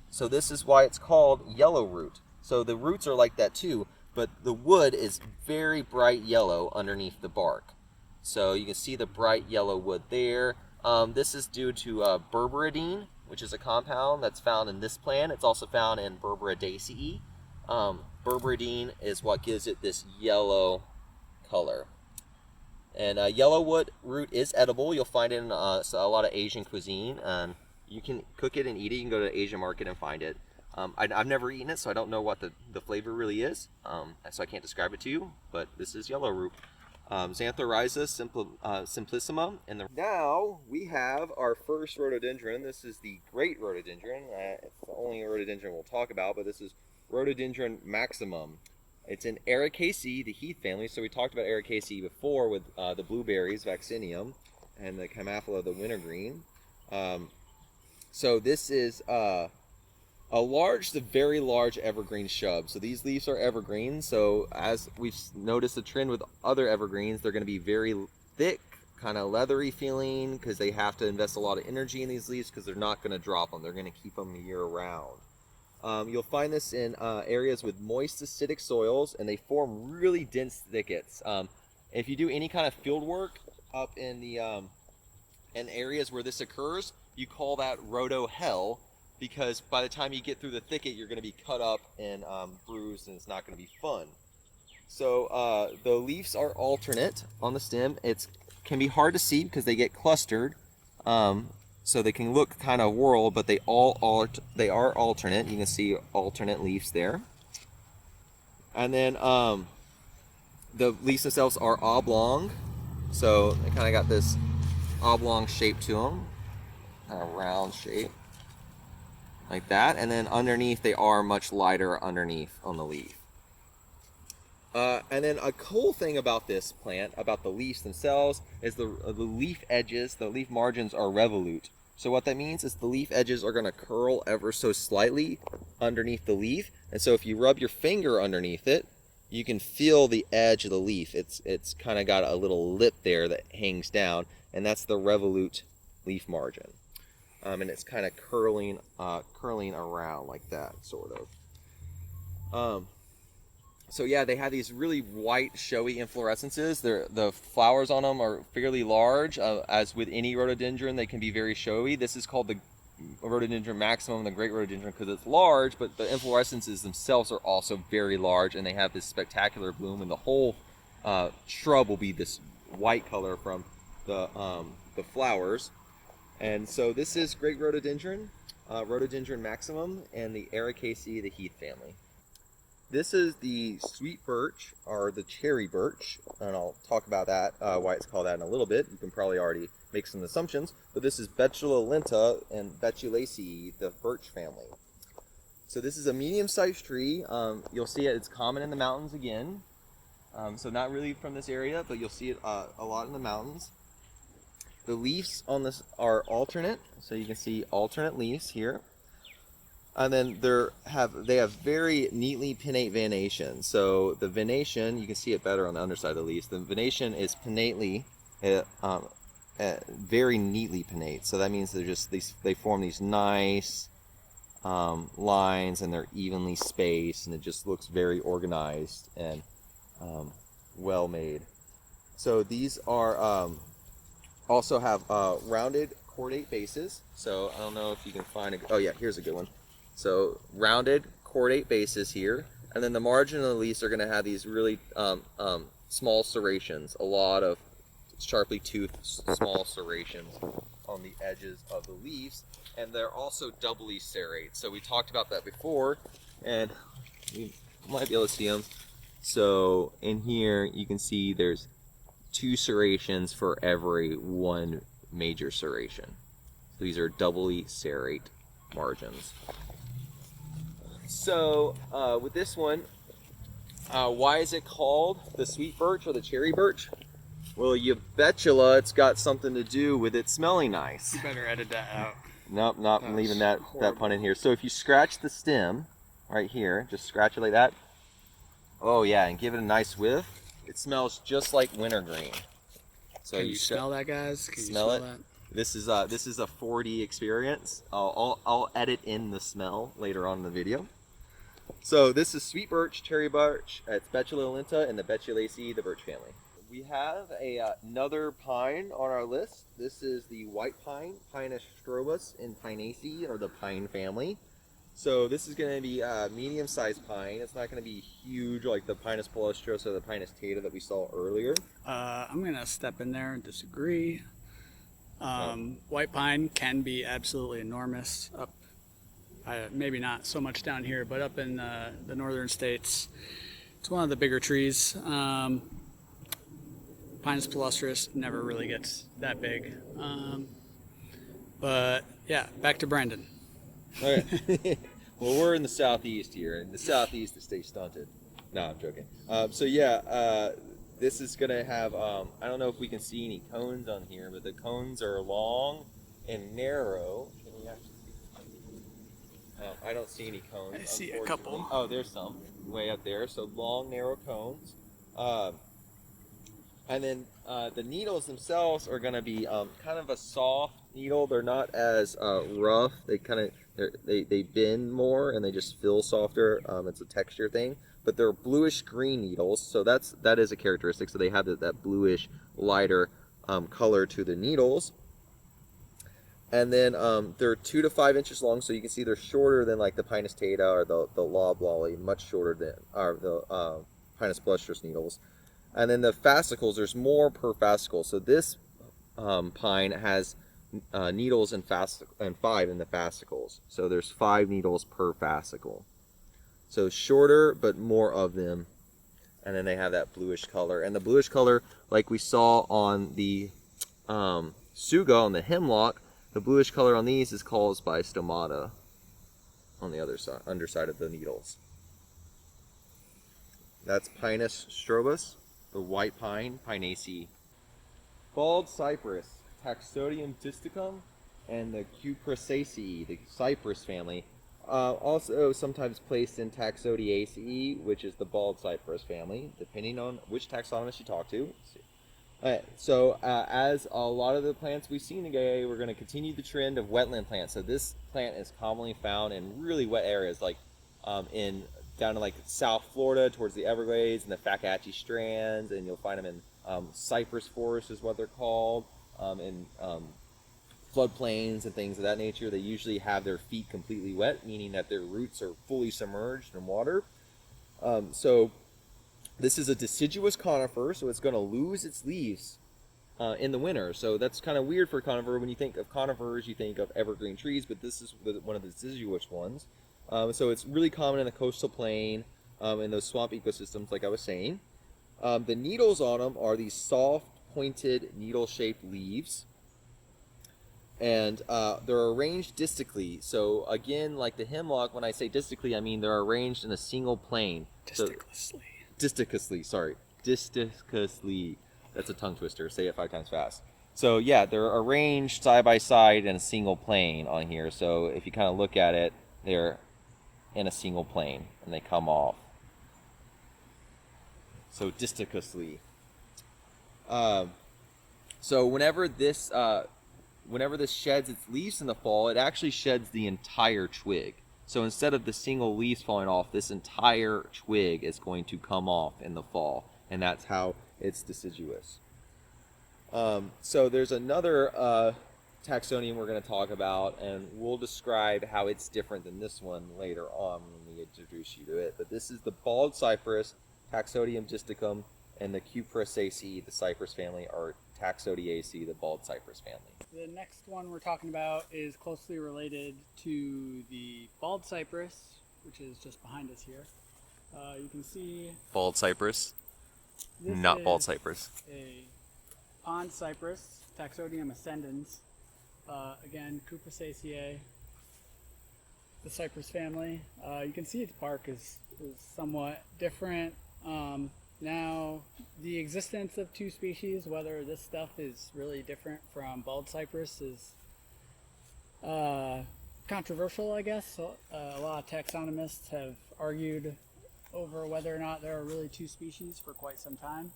So this is why it's called yellow root. So the roots are like that too, but the wood is very bright yellow underneath the bark. So you can see the bright yellow wood there. This is due to berberidine, which is a compound that's found in this plant. It's also found in Berberidaceae. Berberidine is what gives it this yellow color. And yellow wood root is edible. You'll find it in a lot of Asian cuisine. You can cook it and eat it. You can go to the Asian market and find it. I've never eaten it, so I don't know what the flavor really is. So I can't describe it to you, but this is yellow root. Xanthorrhiza simplissima. And now we have our first rhododendron. This is the great rhododendron. It's the only rhododendron we'll talk about, but this is Rhododendron maximum. It's in Ericaceae, the heath family. So we talked about Ericaceae before with the blueberries, Vaccinium, and the Camphaphila, the wintergreen. So this is a large to very large evergreen shrub. So these leaves are evergreen. So as we've noticed a trend with other evergreens, they're going to be very thick, kind of leathery feeling, because they have to invest a lot of energy in these leaves because they're not going to drop them. They're going to keep them year round. You'll find this in areas with moist acidic soils, and they form really dense thickets. If you do any kind of field work up in the in areas where this occurs, you call that rhodo hell, because by the time you get through the thicket, you're going to be cut up and bruised, and it's not going to be fun. So the leaves are alternate on the stem. It can be hard to see because they get clustered. So they can look kind of whorled, but they are alternate. You can see alternate leaves there. And then the leaves themselves are oblong, so they kind of got this oblong shape to them, kind of round shape, like that. And then underneath, they are much lighter underneath on the leaf. And then a cool thing about this plant, about the leaves themselves, is the leaf edges, the leaf margins are revolute. So what that means is the leaf edges are going to curl ever so slightly underneath the leaf. And so if you rub your finger underneath it, you can feel the edge of the leaf. It's kind of got a little lip there that hangs down, and that's the revolute leaf margin. And it's kind of curling around like that, sort of. So yeah, they have these really white, showy inflorescences. The flowers on them are fairly large. As with any rhododendron, they can be very showy. This is called the rhododendron maximum, the great rhododendron, because it's large, but the inflorescences themselves are also very large, and they have this spectacular bloom, and the whole shrub will be this white color from the flowers. And so this is great rhododendron, rhododendron maximum, and the Ericaceae, the heath family. This is the sweet birch, or the cherry birch, and I'll talk about that, why it's called that in a little bit. You can probably already make some assumptions, but this is Betula lenta and Betulaceae, the birch family. So this is a medium-sized tree. You'll see it's common in the mountains again. So not really from this area, but you'll see it a lot in the mountains. The leaves on this are alternate, so you can see alternate leaves here. And then they have very neatly pinnate venation. So the venation, you can see it better on the underside of the leaves. The venation is pinnately, very neatly pinnate. So that means they form these nice lines, and they're evenly spaced, and it just looks very organized and well made. So these are also have rounded cordate bases. So I don't know if you can find oh yeah, here's a good one. So rounded cordate bases here, and then the margin of the leaves are going to have these really small serrations, a lot of sharply toothed small serrations on the edges of the leaves, and they're also doubly serrate. So we talked about that before, and you might be able to see them. So in here you can see there's 2 serrations for every 1 major serration. So these are doubly serrate margins. So with this one, why is it called the sweet birch or the cherry birch? Well, you betula it's got something to do with it smelling nice. You better edit that out. Nope, not leaving that pun in here. So if you scratch the stem right here, just scratch it like that. Oh yeah, and give it a nice whiff. It smells just like wintergreen. So Can you smell that, guys? Can you smell it? that? This is a 4D experience. I'll edit in the smell later on in the video. So this is sweet birch, cherry birch. It's Betula lenta and the Betulaceae, the birch family. We have another pine on our list. This is the white pine, Pinus strobus in Pinaceae, or the pine family. So this is going to be a medium-sized pine. It's not going to be huge like the Pinus palustros or the Pinus taeda that we saw earlier. I'm going to step in there and disagree. White pine can be absolutely enormous up, maybe not so much down here, but up in the northern states. It's one of the bigger trees. Pinus palustros never really gets that big. But yeah, back to Brandon. All right. Well, we're in the southeast here. In the southeast, it stays stunted. No, I'm joking. So yeah, this is going to have, I don't know if we can see any cones on here, but the cones are long and narrow. Can we actually see? I don't see any cones. I see a couple. Oh, there's some way up there. So long, narrow cones. And then the needles themselves are going to be kind of a soft needle. They're not as rough. They bend more and they just feel softer. It's a texture thing. But they're bluish green needles, so that is a characteristic. So they have that bluish, lighter color to the needles. And then they're 2 to 5 inches long, so you can see they're shorter than like the Pinus taeda or the loblolly, much shorter than the Pinus palustros needles. And then the fascicles, there's more per fascicle. So this pine has needles and 5 in the fascicles. So there's 5 needles per fascicle. So shorter, but more of them. And then they have that bluish color. And the bluish color, like we saw on the Tsuga, on the hemlock, the bluish color on these is caused by stomata on the other side, underside of the needles. That's Pinus strobus, the white pine, Pinaceae. Bald cypress, Taxodium disticum, and the Cupressaceae, the cypress family. Also sometimes placed in Taxodiaceae, which is the bald cypress family, depending on which taxonomist you talk to. So as a lot of the plants we've seen today, we're going to continue the trend of wetland plants. So this plant is commonly found in really wet areas, like down in like South Florida towards the Everglades and the Fakahatchee strands, and you'll find them in cypress forests is what they're called, in floodplains and things of that nature. They usually have their feet completely wet, meaning that their roots are fully submerged in water. So this is a deciduous conifer, so it's going to lose its leaves in the winter. So that's kind of weird for a conifer. When you think of conifers, you think of evergreen trees, but this is one of the deciduous ones. So it's really common in the coastal plain, in those swamp ecosystems, like I was saying. The needles on them are these soft, pointed, needle-shaped leaves. And they're arranged distically. So again, like the hemlock, when I say distically, I mean they're arranged in a single plane. Disticusly. Disticusly, sorry. Disticusly. That's a tongue twister. Say it 5 times fast. So yeah, they're arranged side by side in a single plane on here. So if you kind of look at it, they're in a single plane and they come off. So disticusly. So whenever this sheds its leaves in the fall, it actually sheds the entire twig. So instead of the single leaves falling off, this entire twig is going to come off in the fall, and that's how it's deciduous. So there's another taxonomy we're going to talk about, and we'll describe how it's different than this one later on when we introduce you to it. But this is the bald cypress, Taxodium disticum, and the Cupressaceae, the cypress family, are Taxodiaceae, the bald cypress family. The next one we're talking about is closely related to the bald cypress, which is just behind us here. You can see Bald cypress, this not is bald cypress. a pond cypress, Taxodium ascendens. Again, Cupressaceae, the cypress family. You can see its bark is somewhat different. Now, the existence of 2 species, whether this stuff is really different from bald cypress, is controversial, I guess. So, a lot of taxonomists have argued over whether or not there are really 2 species for quite some time.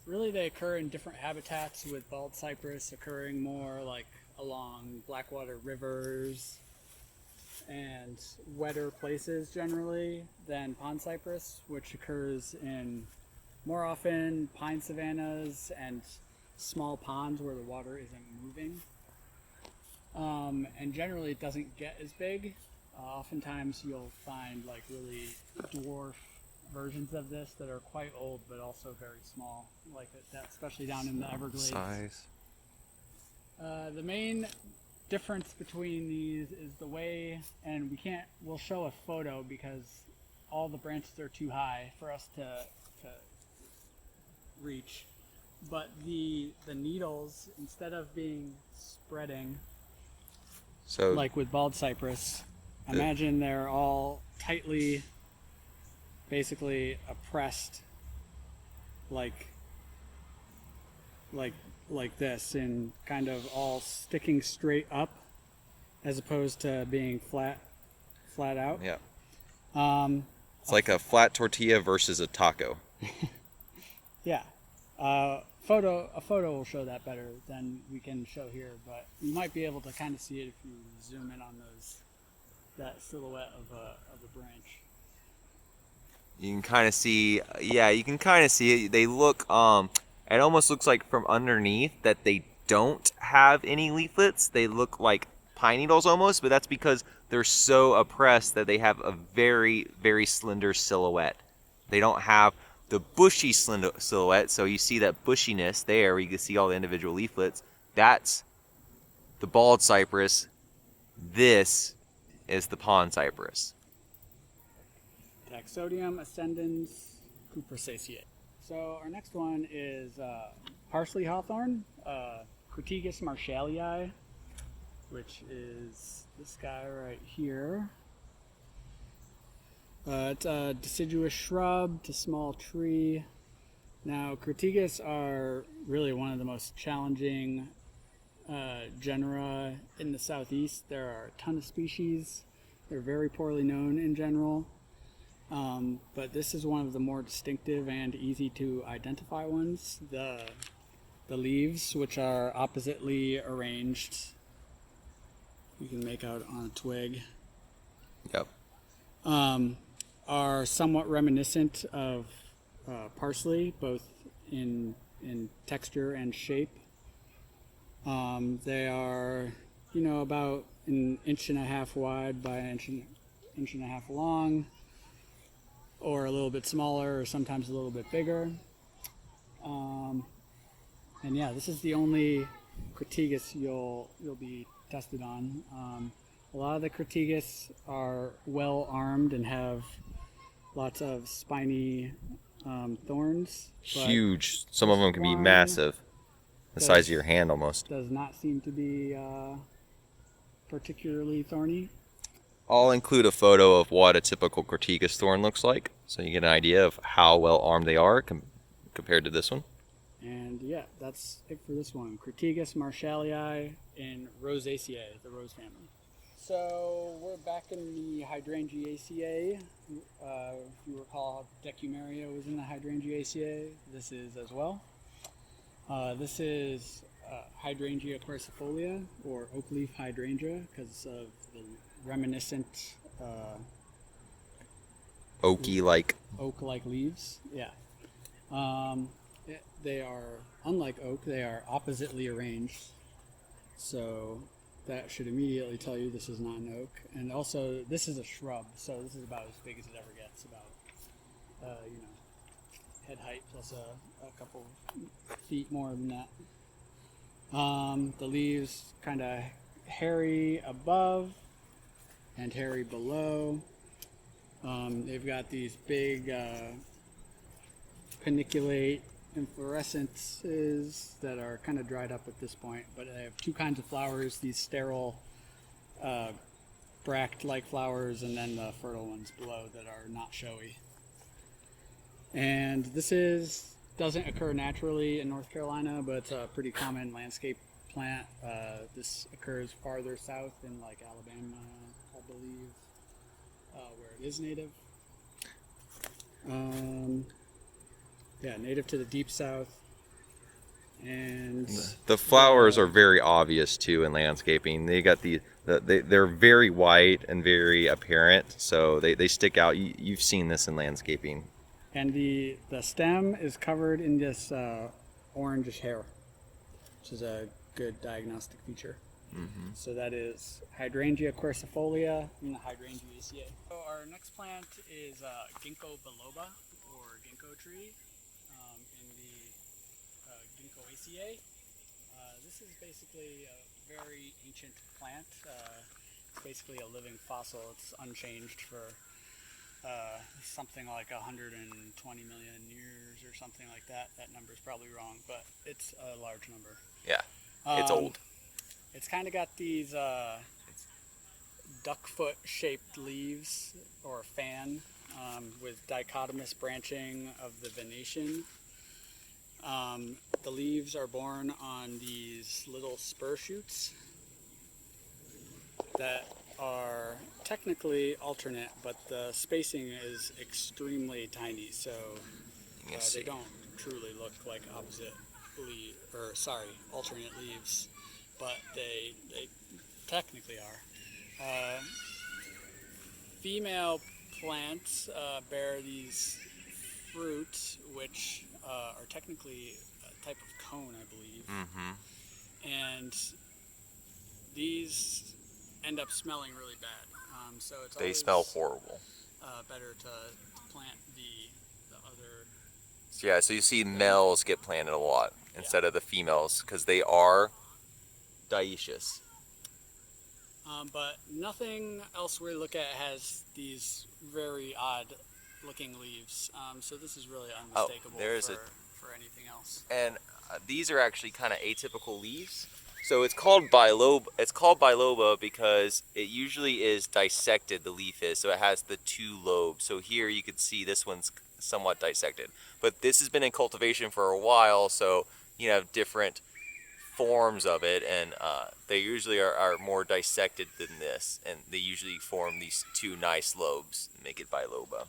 Really, they occur in different habitats, with bald cypress occurring more like along blackwater rivers and wetter places generally than pond cypress, which occurs in more often pine savannas and small ponds where the water isn't moving. And generally it doesn't get as big. Oftentimes you'll find like really dwarf versions of this that are quite old but also very small, like that, especially down in the Everglades. Size. The main difference between these is the way, and we'll show a photo because all the branches are too high for us to reach, but the needles, instead of being spreading So like with bald cypress, imagine they're all tightly basically oppressed like this, and kind of all sticking straight up as opposed to being flat out. yeah. It's like a flat tortilla versus a taco. Yeah. A photo will show that better than we can show here, but you might be able to kind of see it if you zoom in on that silhouette of a branch. You can kind of see, it. They look, it almost looks like from underneath that they don't have any leaflets. They look like pine needles almost, but that's because they're so oppressed that they have a very, very slender silhouette. They don't have the bushy silhouette, so you see that bushiness there where you can see all the individual leaflets, That's the bald cypress. This is the pond cypress. Taxodium ascendens cupressaceae. So our next one is parsley hawthorn, Crataegus marshallii, which is this guy right here. It's a deciduous shrub to small tree. Now, Crataegus are really one of the most challenging genera in the southeast. There are a ton of species. They're very poorly known in general. But this is one of the more distinctive and easy to identify ones. The leaves, which are oppositely arranged, you can make out on a twig. Yep. Are somewhat reminiscent of parsley, both in texture and shape. They are, about an inch and a half wide by an inch and a half long, or a little bit smaller, or sometimes a little bit bigger. And yeah, this is the only Crataegus you'll be tested on. A lot of the Crataegus are well armed and have lots of spiny thorns. Huge. Some of them can be massive. The size of your hand almost. Does not seem to be particularly thorny. I'll include a photo of what a typical Crataegus thorn looks like, so you get an idea of how well armed they are compared to this one. And yeah, that's it for this one. Crataegus marshallii in Rosaceae, the rose family. So we're back in the Hydrangeaceae. If you recall, Decumaria was in the Hydrangeaceae. This is as well. This is Hydrangea quercifolia, or oak leaf hydrangea, because of the reminiscent oak-like leaves. Yeah. They are, unlike oak, they are oppositely arranged. So that should immediately tell you this is not an oak. And also, this is a shrub, so this is about as big as it ever gets, about, head height plus a couple feet more than that. The leaves kind of hairy above and hairy below. They've got these big paniculate inflorescences that are kind of dried up at this point, but they have two kinds of flowers, these sterile bract-like flowers, and then the fertile ones below that are not showy. And this doesn't occur naturally in North Carolina, but it's a pretty common landscape plant. This occurs farther south in like Alabama, I believe, where it is native. Native to the deep south. And the flowers are very obvious too in landscaping. They got they're very white and very apparent, so they stick out. You've seen this in landscaping. And the stem is covered in this orangish hair, which is a good diagnostic feature. Mm-hmm. So that is Hydrangea quercifolia in the Hydrangeaceae. So our next plant is Ginkgo biloba, or ginkgo tree, in the Ginkgoaceae. This is basically a very ancient plant. It's basically a living fossil. It's unchanged for something like 120 million years or something like that. That number's probably wrong, but it's a large number. Yeah, it's old. It's kind of got these duckfoot shaped leaves, or fan, with dichotomous branching of the venation. The leaves are borne on these little spur shoots that are technically alternate, but the spacing is extremely tiny, so they don't truly look like alternate leaves, but they technically are. Female plants bear these fruit, which are technically a type of cone, I believe. Mm-hmm. And these end up smelling really bad. So they smell horrible. Better to plant the other. Yeah, so you see males get planted a lot instead of the females, because they are dioecious. But nothing else we look at has these very odd looking leaves. So this is really unmistakable for anything else. And these are actually kind of atypical leaves. So it's called biloba. It's called biloba because it usually is dissected. The leaf is, so it has the two lobes. So here you can see this one's somewhat dissected. But this has been in cultivation for a while, so you have different forms of it, and they usually are more dissected than this, and they usually form these two nice lobes, make it biloba.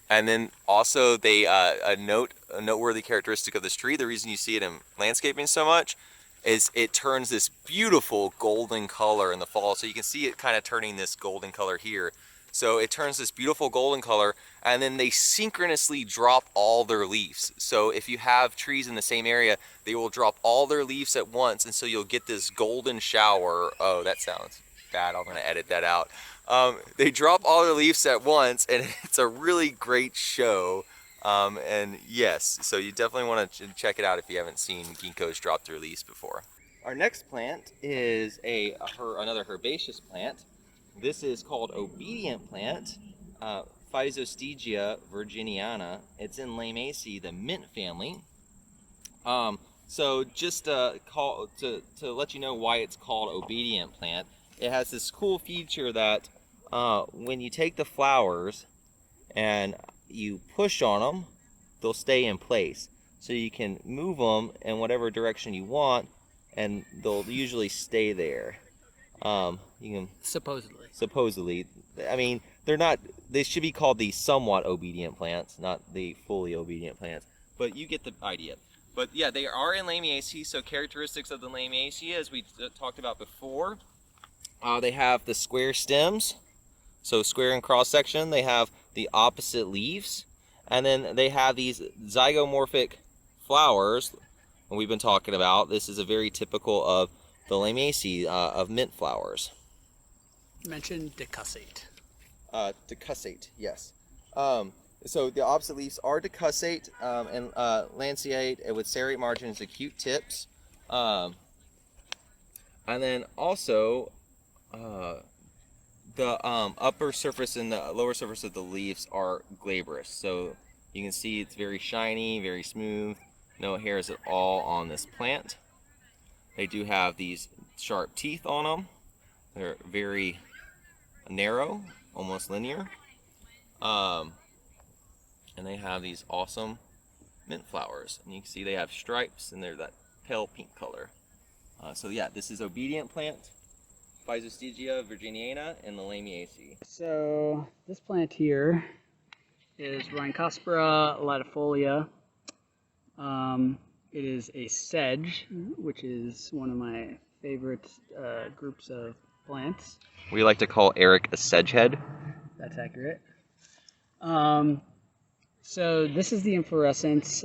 And then also a noteworthy characteristic of this tree, the reason you see it in landscaping so much, is it turns this beautiful golden color in the fall. So you can see it kind of turning this golden color here. So it turns this beautiful golden color, and then they synchronously drop all their leaves. So if you have trees in the same area, they will drop all their leaves at once, and so you'll get this golden shower. Oh, that sounds bad. I'm going to edit that out. They drop all their leaves at once, and it's a really great show. And yes, so you definitely want to check it out if you haven't seen ginkgos drop their leaves before. Our next plant is another herbaceous plant. This is called obedient plant, Physiogramma virginiana. It's in Lamiaceae, the mint family. So just to let you know why it's called obedient plant, it has this cool feature that when you take the flowers and you push on them, they'll stay in place. So you can move them in whatever direction you want, and they'll usually stay there. You can supposedly. I mean, they're not. They should be called the somewhat obedient plants, not the fully obedient plants. But you get the idea. But yeah, they are in Lamiaceae. So characteristics of the Lamiaceae, as we talked about before, they have the square stems, so square in cross section. They have the opposite leaves, and then they have these zygomorphic flowers. And we've been talking about. This is a very typical of the Lamiaceae of mint flowers. You mentioned decussate. Decussate, yes. So the opposite leaves are decussate and lanceate with serrate margins, acute tips. And then also the upper surface and the lower surface of the leaves are glabrous. So you can see it's very shiny, very smooth. No hairs at all on this plant. They do have these sharp teeth on them. They're very narrow, almost linear. And they have these awesome mint flowers. And you can see they have stripes, and they're that pale pink color. So yeah, this is obedient plant, Physiogramma virginiana, and the Lamiaceae. So this plant here is Rhynchospora latifolia. It is a sedge, which is one of my favorite groups of plants. We like to call Eric a sedgehead. That's accurate. So this is the inflorescence.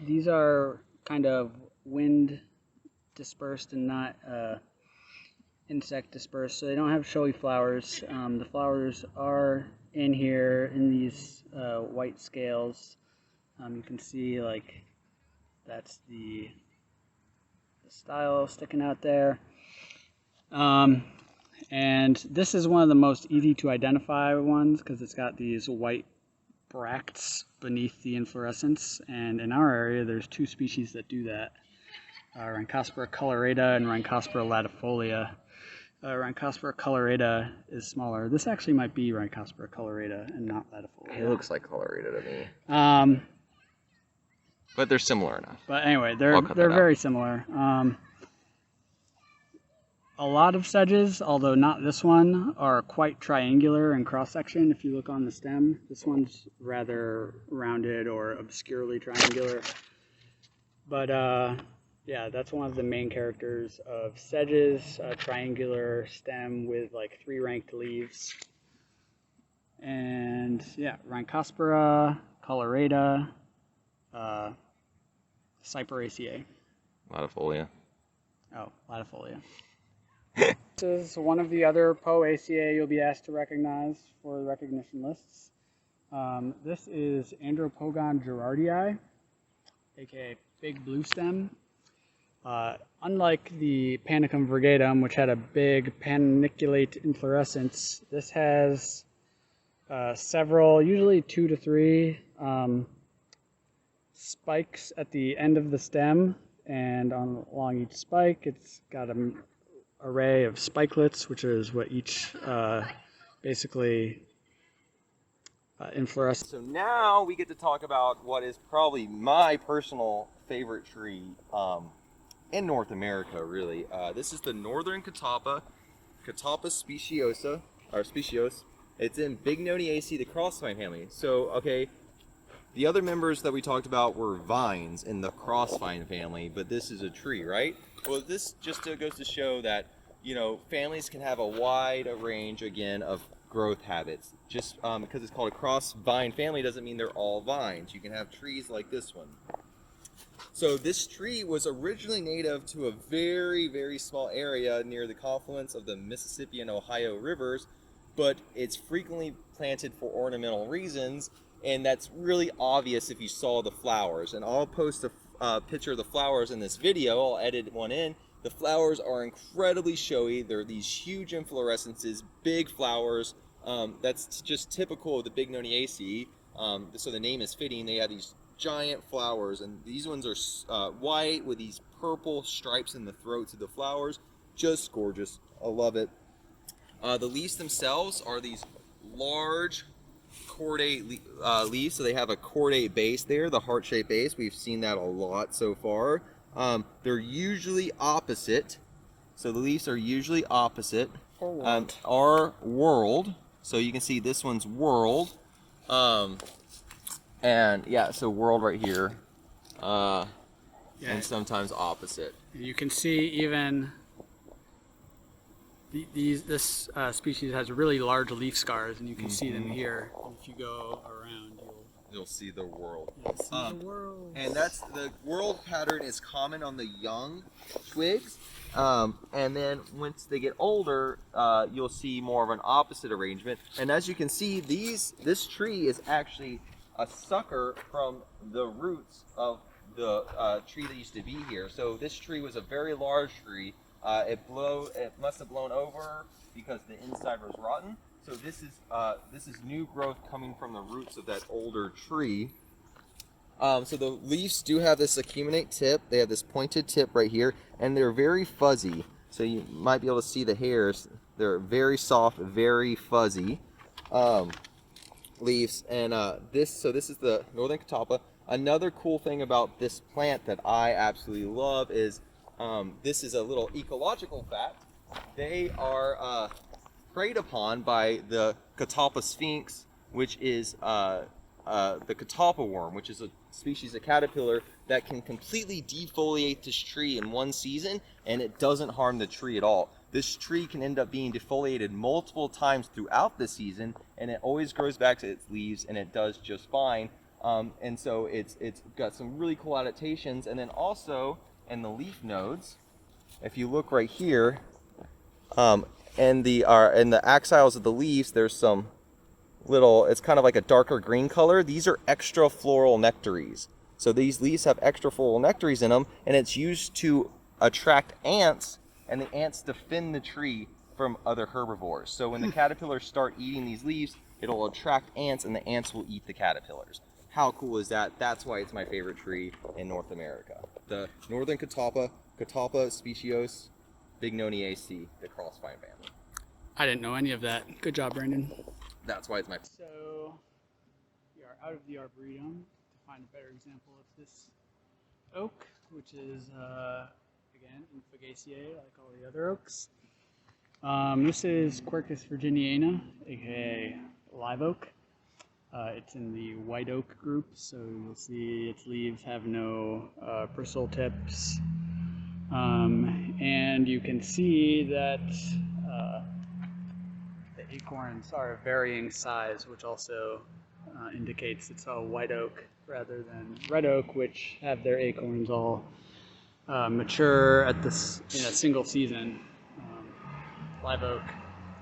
These are kind of wind dispersed and not insect dispersed, so they don't have showy flowers. The flowers are in here in these white scales. You can see like that's the style sticking out there. And this is one of the most easy to identify ones because it's got these white bracts beneath the inflorescence, and in our area there's two species that do that, Rhynchospora colorata and Rhynchospora latifolia. Rhynchospora colorata is smaller. This actually might be Rhynchospora colorata and not latifolia. It looks like colorata to me. But they're similar enough. But anyway, they're very similar. A lot of sedges, although not this one, are quite triangular in cross-section. If you look on the stem, this one's rather rounded or obscurely triangular. But yeah, that's one of the main characters of sedges, a triangular stem with like 3 ranked leaves. And yeah, Rhynchospora colorata, Cyperaceae. Latifolia. Oh, latifolia. This is one of the other Poaceae you'll be asked to recognize for the recognition lists. This is Andropogon gerardii, aka big blue stem. Unlike the Panicum virgatum, which had a big paniculate inflorescence, this has several, usually 2 to 3 spikes at the end of the stem, and along each spike it's got an array of spikelets, which is what each basically inflorescence. So now we get to talk about what is probably my personal favorite tree in North America, really. This is the northern catawba, Catawba speciosa, or specios. It's in Bignoniaceae, the crossvine family. So, okay, the other members that we talked about were vines in the crossvine family, but this is a tree, right? Well, this just goes to show that, you know, families can have a wide range, again, of growth habits. Just because it's called a crossvine family doesn't mean they're all vines. You can have trees like this one. So this tree was originally native to a very, very small area near the confluence of the Mississippi and Ohio rivers, but it's frequently planted for ornamental reasons, and that's really obvious if you saw the flowers. And I'll post a picture of the flowers in this video. I'll edit one in. The flowers are incredibly showy. They're these huge inflorescences, big flowers. That's just typical of the Bignoniaceae. So the name is fitting. They have these giant flowers, and these ones are white with these purple stripes in the throats of the flowers. Just gorgeous. I love it. The leaves themselves are these large cordate leaves, so they have a cordate base there, the heart-shaped base. We've seen that a lot so far. They're usually opposite, so the leaves are usually opposite, are whorled. So you can see this one's whorled, and yeah, so whorled right here, and sometimes opposite. You can see even this species has really large leaf scars, and you can see them here. If you go around, you'll see the whorled. And that's the whorled pattern is common on the young twigs, and then once they get older, you'll see more of an opposite arrangement. And as you can see, this tree is actually a sucker from the roots of the tree that used to be here. So this tree was a very large tree. It must have blown over because the inside was rotten. So this is new growth coming from the roots of that older tree. So the leaves do have this acuminate tip. They have this pointed tip right here, and they're very fuzzy. So you might be able to see the hairs. They're very soft, very fuzzy leaves. And this is the northern catawba. Another cool thing about this plant that I absolutely love is this is a little ecological fact. They are preyed upon by the catawba sphinx, which is the catawba worm, which is a species of caterpillar that can completely defoliate this tree in one season, and it doesn't harm the tree at all. This tree can end up being defoliated multiple times throughout the season, and it always grows back to its leaves, and it does just fine. And so it's got some really cool adaptations. And then also in the leaf nodes, if you look right here, in the axials of the leaves, there's some little, it's kind of like a darker green color. These are extra floral nectaries. So these leaves have extra floral nectaries in them, and it's used to attract ants, and the ants defend the tree from other herbivores. So when the caterpillars start eating these leaves, it'll attract ants, and the ants will eat the caterpillars. How cool is that? That's why it's my favorite tree in North America. The northern catawba specios, Bignoniaceae, the crossvine family. I didn't know any of that. Good job, Brandon. That's why it's my. So we are out of the arboretum to find a better example of this oak, which is again in Fagaceae, like all the other oaks. This is Quercus virginiana, aka live oak. It's in the white oak group, so you'll see its leaves have no bristle tips, and you can see that the acorns are of varying size, which also indicates it's a white oak rather than red oak, which have their acorns all mature at this in a single season. Live oak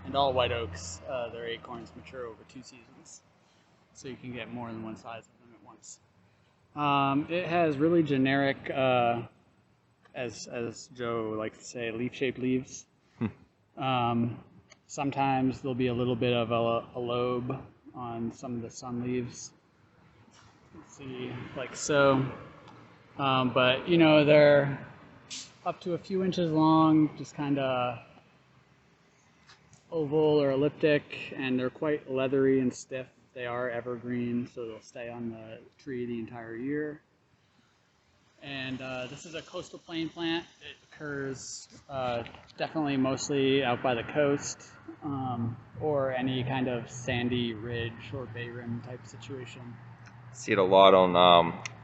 and all white oaks, their acorns mature over 2 seasons, so you can get more than one size of them at once. It has really generic as Joe likes to say, leaf-shaped leaves. Sometimes there'll be a little bit of a lobe on some of the sun leaves. Let's see, like so. But you know, they're up to a few inches long, just kind of oval or elliptic, and they're quite leathery and stiff. They are evergreen, so they'll stay on the tree the entire year. And this is a coastal plain plant. It occurs definitely mostly out by the coast, or any kind of sandy ridge or bay rim type situation. See it a lot on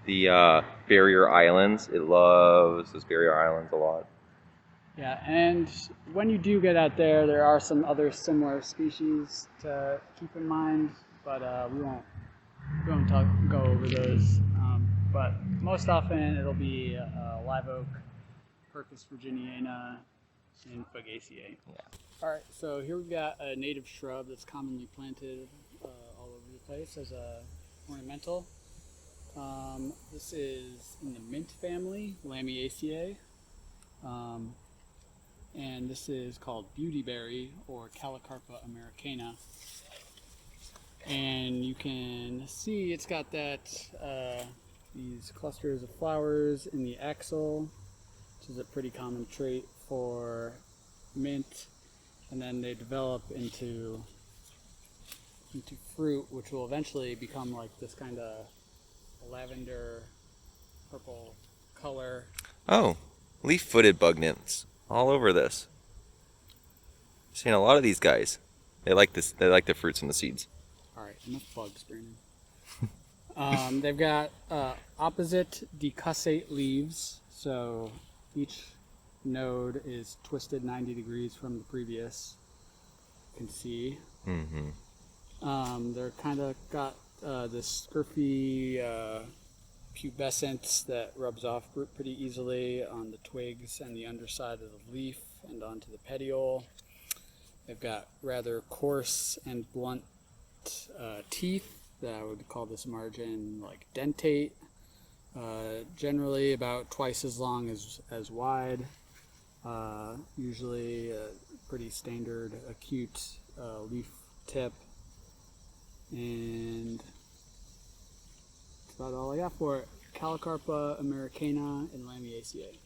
the barrier islands. It loves those barrier islands a lot. Yeah, and when you do get out there, there are some other similar species to keep in mind, but we won't go over those. But most often it'll be live oak, Quercus virginiana, and Fagaceae. Yeah. All right, so here we've got a native shrub that's commonly planted all over the place as a ornamental. This is in the mint family, Lamiaceae. And this is called beautyberry, or Calicarpa americana. And you can see it's got that these clusters of flowers in the axil, which is a pretty common trait for mint. And then they develop into fruit, which will eventually become like this kind of lavender purple color. Oh, leaf-footed bug nymphs all over this. Seeing a lot of these guys. They like this. They like the fruits and the seeds. All right, enough bugs, Brandon. They've got opposite decussate leaves, so each node is twisted 90 degrees from the previous. You can see. They're kind of got this scurfy pubescence that rubs off pretty easily on the twigs and the underside of the leaf and onto the petiole. They've got rather coarse and blunt teeth that I would call this margin like dentate, generally about twice as long as wide, usually a pretty standard acute leaf tip, and that's about all I got for it. Calicarpa americana and Lamiaceae.